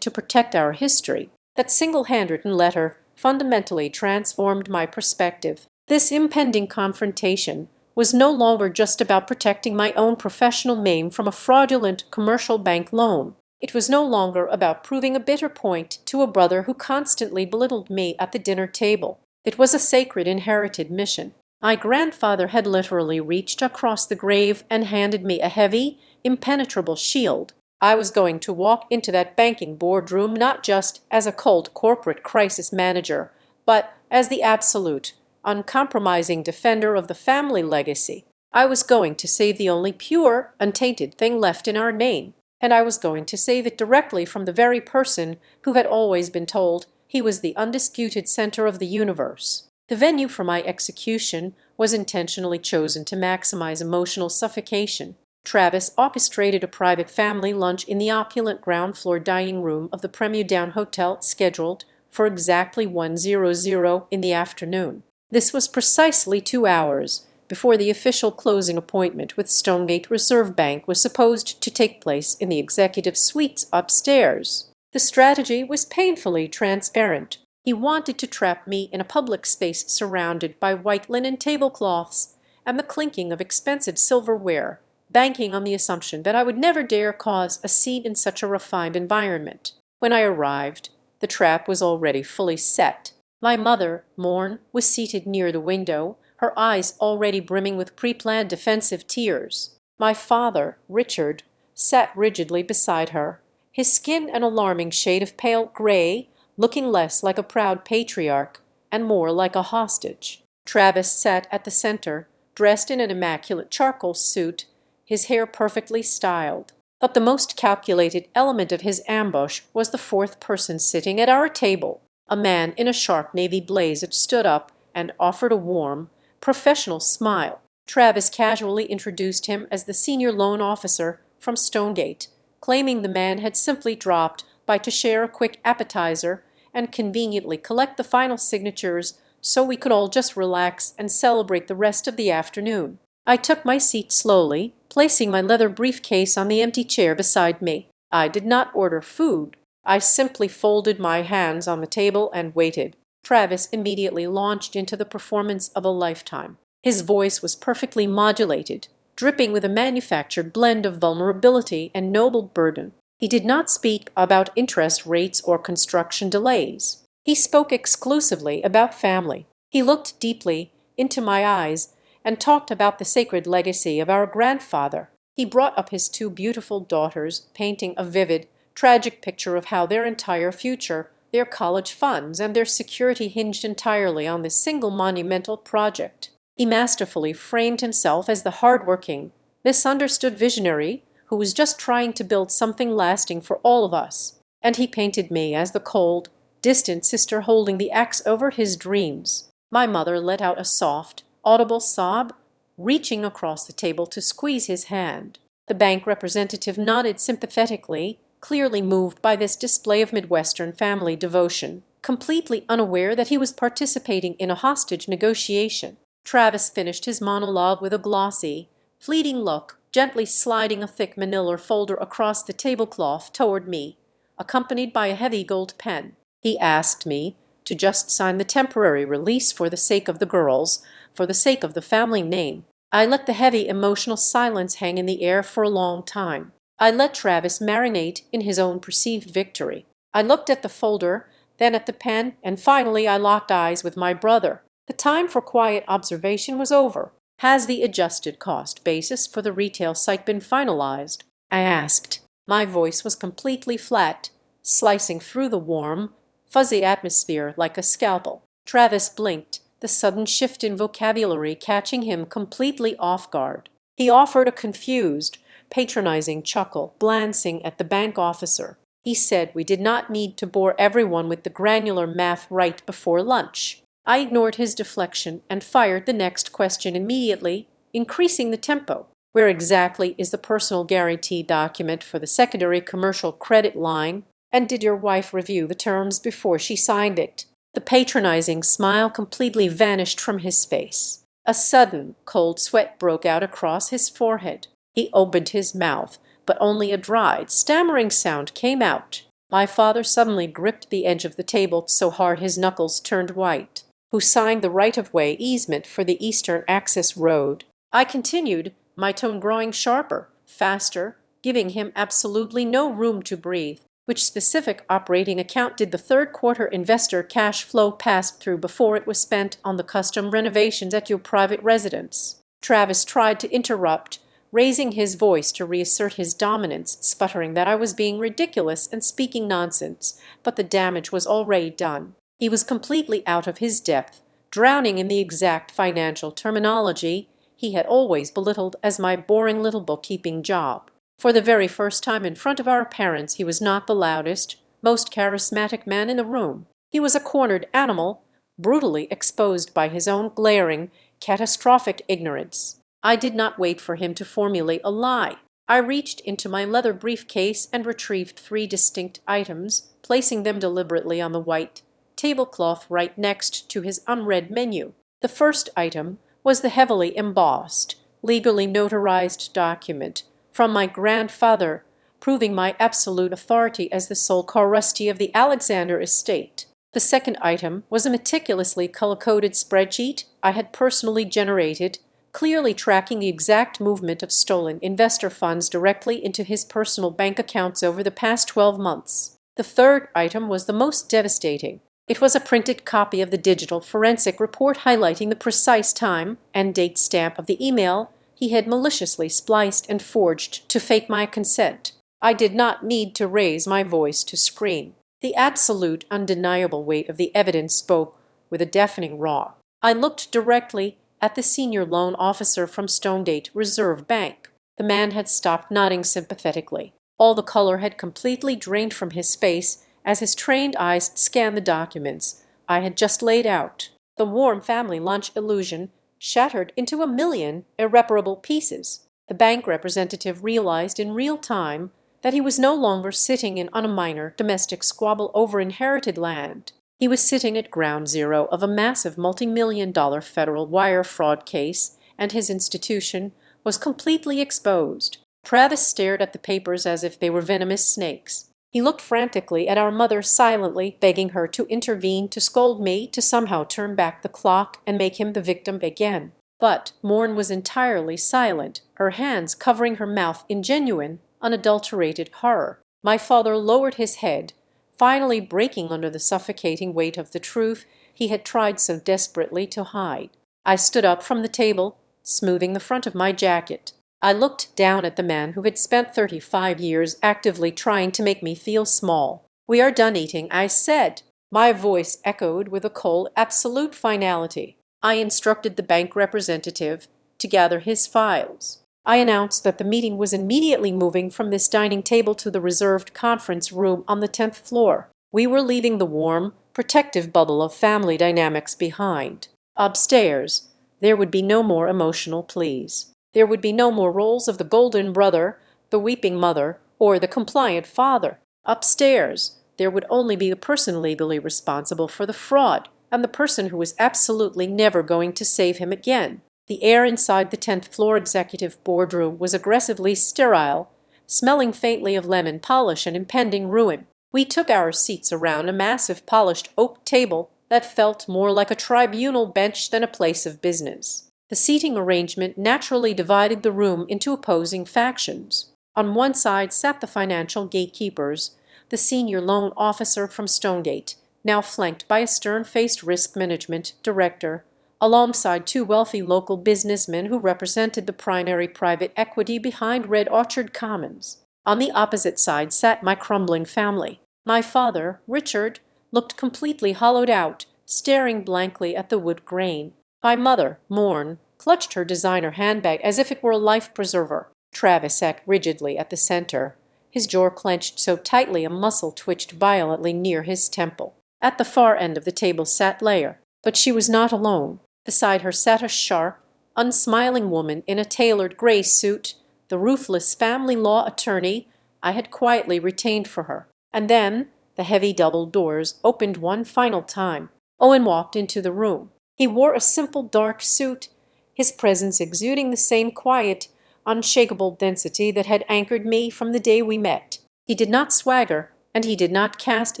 to protect our history. That single handwritten letter fundamentally transformed my perspective. This impending confrontation was no longer just about protecting my own professional name from a fraudulent commercial bank loan. It was no longer about proving a bitter point to a brother who constantly belittled me at the dinner table. It was a sacred inherited mission. My grandfather had literally reached across the grave and handed me a heavy, impenetrable shield. I was going to walk into that banking boardroom not just as a cold corporate crisis manager, but as the absolute, uncompromising defender of the family legacy. I was going to save the only pure, untainted thing left in our name, and I was going to save it directly from the very person who had always been told he was the undisputed center of the universe. The venue for my execution was intentionally chosen to maximize emotional suffocation. Travis orchestrated a private family lunch in the opulent ground-floor dining room of the Premier Down Hotel scheduled for exactly 1:00 in the afternoon. This was precisely 2 hours before the official closing appointment with Stonegate Reserve Bank was supposed to take place in the executive suites upstairs. The strategy was painfully transparent. He wanted to trap me in a public space surrounded by white linen tablecloths and the clinking of expensive silverware, banking on the assumption that I would never dare cause a scene in such a refined environment. When I arrived, the trap was already fully set. My mother, Morn, was seated near the window, her eyes already brimming with pre-planned defensive tears. My father, Richard, sat rigidly beside her, his skin an alarming shade of pale gray, looking less like a proud patriarch and more like a hostage. Travis sat at the center, dressed in an immaculate charcoal suit, his hair perfectly styled. But the most calculated element of his ambush was the fourth person sitting at our table. A man in a sharp navy blaze that stood up and offered a warm, professional smile. Travis casually introduced him as the senior loan officer from Stonegate, claiming the man had simply dropped by to share a quick appetizer and conveniently collect the final signatures so we could all just relax and celebrate the rest of the afternoon. I took my seat slowly, placing my leather briefcase on the empty chair beside me. I did not order food. I simply folded my hands on the table and waited. Travis immediately launched into the performance of a lifetime. His voice was perfectly modulated, dripping with a manufactured blend of vulnerability and noble burden. He did not speak about interest rates or construction delays. He spoke exclusively about family. He looked deeply into my eyes and talked about the sacred legacy of our grandfather. He brought up his two beautiful daughters, painting a vivid, tragic picture of how their entire future, their college funds, and their security hinged entirely on this single monumental project. He masterfully framed himself as the hardworking, misunderstood visionary who was just trying to build something lasting for all of us. And he painted me as the cold, distant sister holding the axe over his dreams. My mother let out a soft, audible sob, reaching across the table to squeeze his hand. The bank representative nodded sympathetically, clearly moved by this display of Midwestern family devotion, completely unaware that he was participating in a hostage negotiation. Travis finished his monologue with a glossy, fleeting look gently sliding a thick manila folder across the tablecloth toward me, accompanied by a heavy gold pen. He asked me to just sign the temporary release for the sake of the girls, for the sake of the family name. I let the heavy emotional silence hang in the air for a long time. I let Travis marinate in his own perceived victory. I looked at the folder, then at the pen, and finally I locked eyes with my brother. The time for quiet observation was over. Has the adjusted cost basis for the retail site been finalized? I asked. My voice was completely flat, slicing through the warm, fuzzy atmosphere like a scalpel. Travis blinked, the sudden shift in vocabulary catching him completely off guard. He offered a confused, patronizing chuckle, glancing at the bank officer. He said we did not need to bore everyone with the granular math right before lunch. I ignored his deflection and fired the next question immediately, increasing the tempo. Where exactly is the personal guarantee document for the secondary commercial credit line? And did your wife review the terms before she signed it? The patronizing smile completely vanished from his face. A sudden, cold sweat broke out across his forehead. He opened his mouth, but only a dried, stammering sound came out. My father suddenly gripped the edge of the table so hard his knuckles turned white. Who signed the right-of-way easement for the Eastern Access Road? I continued, my tone growing sharper, faster, giving him absolutely no room to breathe. Which specific operating account did the third quarter investor cash flow pass through before it was spent on the custom renovations at your private residence? Travis tried to interrupt, raising his voice to reassert his dominance, sputtering that I was being ridiculous and speaking nonsense, but the damage was already done. He was completely out of his depth, drowning in the exact financial terminology he had always belittled as my boring little bookkeeping job. For the very first time in front of our parents, he was not the loudest, most charismatic man in the room. He was a cornered animal, brutally exposed by his own glaring, catastrophic ignorance. I did not wait for him to formulate a lie. I reached into my leather briefcase and retrieved 3 distinct items, placing them deliberately on the white tablecloth right next to his unread menu. The first item was the heavily embossed, legally notarized document from my grandfather, proving my absolute authority as the sole co-trustee of the Alexander estate. The second item was a meticulously color-coded spreadsheet I had personally generated, clearly tracking the exact movement of stolen investor funds directly into his personal bank accounts over the past 12 months. The third item was the most devastating. It was a printed copy of the digital forensic report highlighting the precise time and date stamp of the email he had maliciously spliced and forged to fake my consent. I did not need to raise my voice to scream. The absolute, undeniable weight of the evidence spoke with a deafening roar. I looked directly at the senior loan officer from Stonegate Reserve Bank. The man had stopped nodding sympathetically. All the color had completely drained from his face as his trained eyes scanned the documents I had just laid out. The warm family lunch illusion shattered into a million irreparable pieces. The bank representative realized in real time that he was no longer sitting in on a minor domestic squabble over inherited land. He was sitting at ground zero of a massive multi-million-dollar federal wire fraud case, and his institution was completely exposed. Travis stared at the papers as if they were venomous snakes. He looked frantically at our mother, silently begging her to intervene, to scold me, to somehow turn back the clock and make him the victim again. But Morn was entirely silent, her hands covering her mouth in genuine, unadulterated horror. My father lowered his head, finally breaking under the suffocating weight of the truth he had tried so desperately to hide. I stood up from the table, smoothing the front of my jacket. I looked down at the man who had spent 35 years actively trying to make me feel small. "We are done eating," I said. My voice echoed with a cold, absolute finality. I instructed the bank representative to gather his files. I announced that the meeting was immediately moving from this dining table to the reserved conference room on the 10th floor. We were leaving the warm, protective bubble of family dynamics behind. Upstairs, there would be no more emotional pleas. There would be no more roles of the golden brother, the weeping mother, or the compliant father. Upstairs, there would only be the person legally responsible for the fraud and the person who was absolutely never going to save him again. The air inside the 10th floor executive boardroom was aggressively sterile, smelling faintly of lemon polish and impending ruin. We took our seats around a massive polished oak table that felt more like a tribunal bench than a place of business. The seating arrangement naturally divided the room into opposing factions. On one side sat the financial gatekeepers, the senior loan officer from Stonegate, now flanked by a stern-faced risk management director, alongside two wealthy local businessmen who represented the primary private equity behind Red Orchard Commons. On the opposite side sat my crumbling family. My father, Richard, looked completely hollowed out, staring blankly at the wood grain. My mother, Morn, clutched her designer handbag as if it were a life preserver. Travis sat rigidly at the center, his jaw clenched so tightly a muscle twitched violently near his temple. At the far end of the table sat Leah, but she was not alone. Beside her sat a sharp, unsmiling woman in a tailored gray suit, the ruthless family law attorney I had quietly retained for her. And then the heavy double doors opened one final time. Owen walked into the room. He wore a simple dark suit, his presence exuding the same quiet, unshakable density that had anchored me from the day we met. He did not swagger, and he did not cast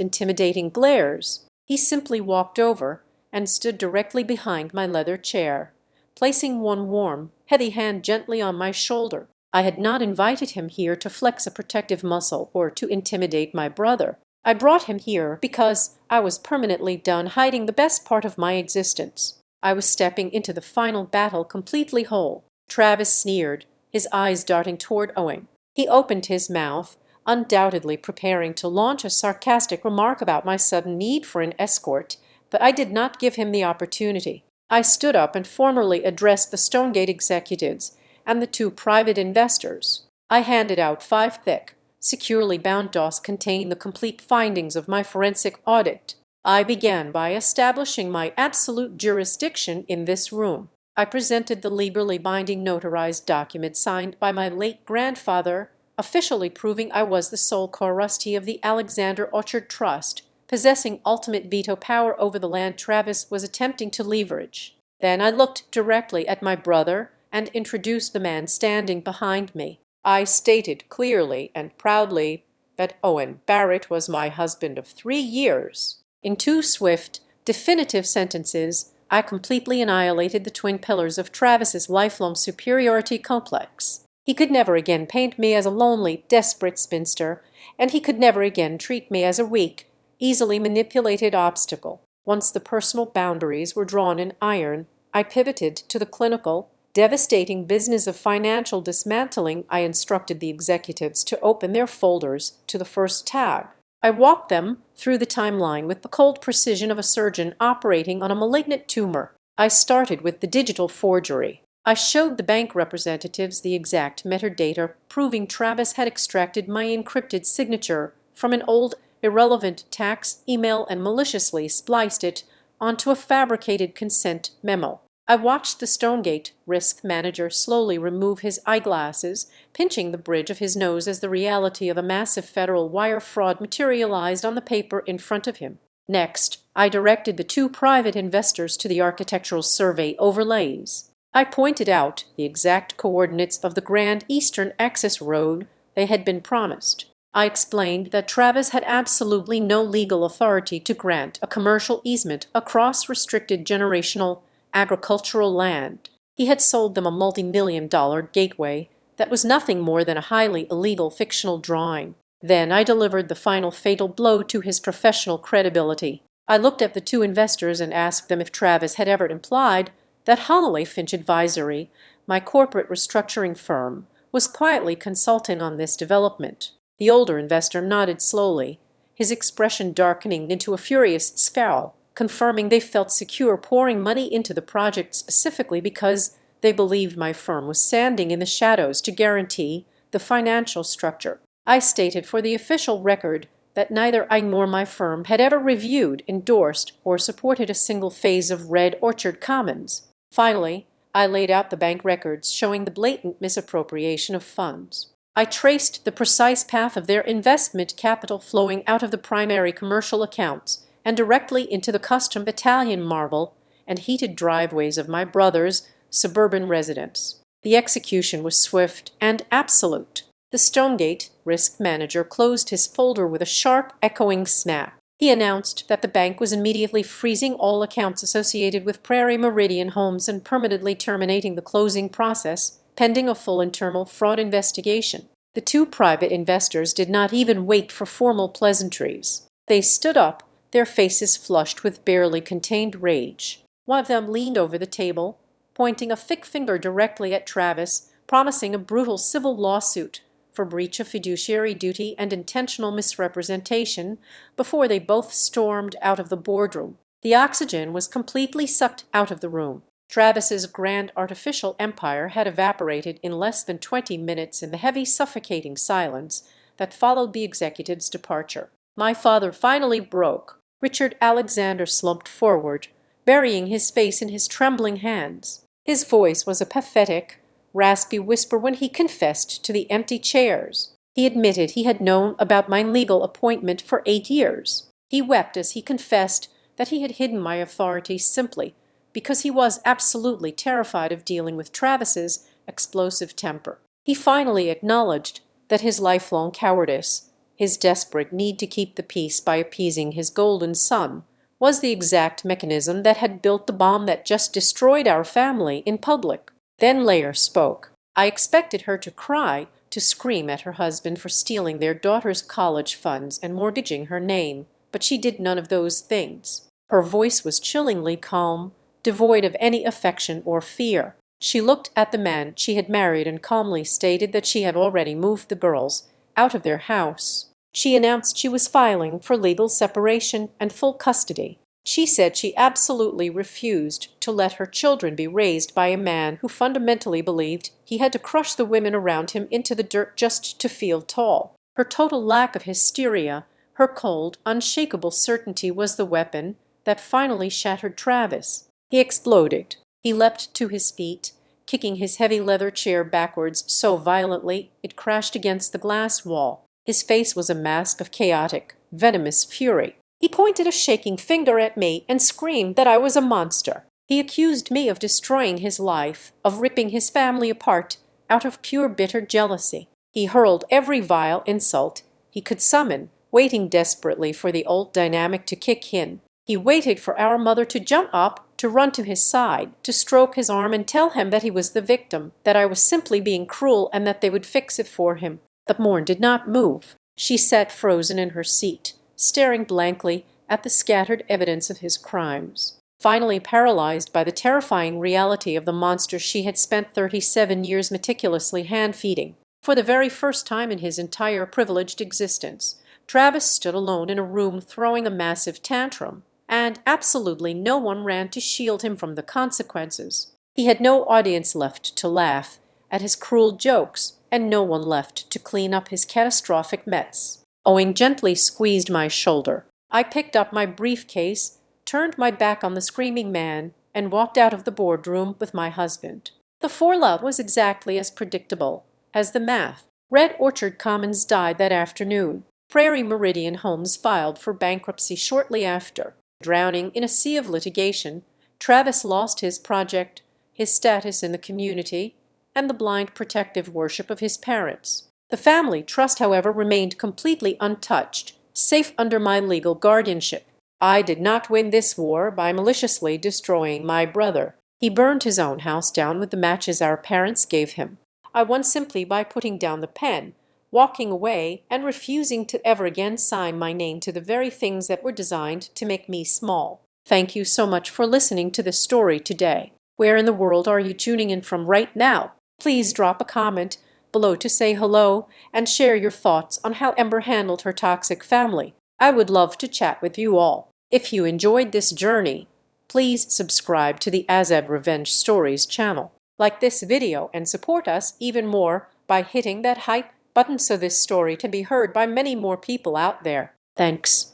intimidating glares. He simply walked over and stood directly behind my leather chair, placing one warm, heavy hand gently on my shoulder. I had not invited him here to flex a protective muscle or to intimidate my brother. I brought him here because I was permanently done hiding the best part of my existence. I was stepping into the final battle completely whole. Travis sneered, his eyes darting toward Owen. He opened his mouth, undoubtedly preparing to launch a sarcastic remark about my sudden need for an escort, but I did not give him the opportunity. I stood up and formally addressed the Stonegate executives and the two private investors. I handed out 5 thick, securely bound dossiers containing the complete findings of my forensic audit. I began by establishing my absolute jurisdiction in this room. I presented the legally binding notarized document signed by my late grandfather, officially proving I was the sole co-trustee of the Alexander Orchard Trust, possessing ultimate veto power over the land Travis was attempting to leverage. Then I looked directly at my brother and introduced the man standing behind me. I stated clearly and proudly that Owen Barrett was my husband of 3 years. In 2 swift, definitive sentences, I completely annihilated the twin pillars of Travis's lifelong superiority complex. He could never again paint me as a lonely, desperate spinster, and he could never again treat me as a weak, easily manipulated obstacle. Once the personal boundaries were drawn in iron, I pivoted to the clinical, devastating business of financial dismantling. I instructed the executives to open their folders to the first tab. I walked them through the timeline with the cold precision of a surgeon operating on a malignant tumor. I started with the digital forgery. I showed the bank representatives the exact metadata proving Travis had extracted my encrypted signature from an old, irrelevant tax email and maliciously spliced it onto a fabricated consent memo. I watched the Stonegate risk manager slowly remove his eyeglasses, pinching the bridge of his nose as the reality of a massive federal wire fraud materialized on the paper in front of him. Next, I directed the 2 private investors to the architectural survey overlays. I pointed out the exact coordinates of the Grand Eastern Access Road they had been promised. I explained that Travis had absolutely no legal authority to grant a commercial easement across restricted generational agricultural land. He had sold them a multi-million-dollar gateway that was nothing more than a highly illegal fictional drawing. Then I delivered the final fatal blow to his professional credibility. I looked at the 2 investors and asked them if Travis had ever implied that Holloway Finch Advisory, my corporate restructuring firm, was quietly consulting on this development. The older investor nodded slowly, his expression darkening into a furious scowl, confirming they felt secure pouring money into the project specifically because they believed my firm was standing in the shadows to guarantee the financial structure. I stated for the official record that neither I nor my firm had ever reviewed, endorsed, or supported a single phase of Red Orchard Commons. Finally, I laid out the bank records showing the blatant misappropriation of funds. I traced the precise path of their investment capital flowing out of the primary commercial accounts and directly into the custom Italian marble and heated driveways of my brothers, suburban residence. The execution was swift and absolute. The Stonegate risk manager closed his folder with a sharp, echoing snap. He announced that the bank was immediately freezing all accounts associated with Prairie Meridian Homes and permanently terminating the closing process, pending a full internal fraud investigation. The two private investors did not even wait for formal pleasantries. They stood up, their faces flushed with barely contained rage. One of them leaned over the table, pointing a thick finger directly at Travis, promising a brutal civil lawsuit for breach of fiduciary duty and intentional misrepresentation before they both stormed out of the boardroom. The oxygen was completely sucked out of the room. Travis's grand artificial empire had evaporated in less than 20 minutes in the heavy, suffocating silence that followed the executive's departure. My father finally broke. Richard Alexander slumped forward, burying his face in his trembling hands. His voice was a pathetic, raspy whisper when he confessed to the empty chairs. He admitted he had known about my legal appointment for 8 years. He wept as he confessed that he had hidden my authority simply because he was absolutely terrified of dealing with Travis's explosive temper. He finally acknowledged that his lifelong cowardice, his desperate need to keep the peace by appeasing his golden son, was the exact mechanism that had built the bomb that just destroyed our family in public. Then Leah spoke. I expected her to cry, to scream at her husband for stealing their daughter's college funds and mortgaging her name, but she did none of those things. Her voice was chillingly calm, devoid of any affection or fear. She looked at the man she had married and calmly stated that she had already moved the girls out of their house. She announced she was filing for legal separation and full custody. She said she absolutely refused to let her children be raised by a man who fundamentally believed he had to crush the women around him into the dirt just to feel tall. Her total lack of hysteria, her cold, unshakable certainty was the weapon that finally shattered Travis. He exploded. He leapt to his feet, kicking his heavy leather chair backwards so violently it crashed against the glass wall. His face was a mask of chaotic, venomous fury. He pointed a shaking finger at me and screamed that I was a monster. He accused me of destroying his life, of ripping his family apart out of pure bitter jealousy. He hurled every vile insult he could summon, waiting desperately for the old dynamic to kick in. He waited for our mother to jump up, to run to his side, to stroke his arm and tell him that he was the victim, that I was simply being cruel and that they would fix it for him. But Morn did not move. She sat frozen in her seat, staring blankly at the scattered evidence of his crimes. Finally paralyzed by the terrifying reality of the monster she had spent 37 years meticulously hand-feeding. For the very first time in his entire privileged existence, Travis stood alone in a room throwing a massive tantrum, and absolutely no one ran to shield him from the consequences. He had no audience left to laugh at his cruel jokes, and no one left to clean up his catastrophic mess. Owen gently squeezed my shoulder. I picked up my briefcase, turned my back on the screaming man, and walked out of the boardroom with my husband. The fallout was exactly as predictable as the math. Red Orchard Commons died that afternoon. Prairie Meridian Homes filed for bankruptcy shortly after. Drowning in a sea of litigation, Travis lost his project, his status in the community, and the blind protective worship of his parents. The family trust, however, remained completely untouched, safe under my legal guardianship. I did not win this war by maliciously destroying my brother. He burned his own house down with the matches our parents gave him. I won simply by putting down the pen, walking away, and refusing to ever again sign my name to the very things that were designed to make me small. Thank you so much for listening to this story today. Where in the world are you tuning in from right now? Please drop a comment below to say hello and share your thoughts on how Ember handled her toxic family. I would love to chat with you all. If you enjoyed this journey, please subscribe to the Azad Revenge Stories channel. Like this video and support us even more by hitting that hype button so this story can be heard by many more people out there. Thanks.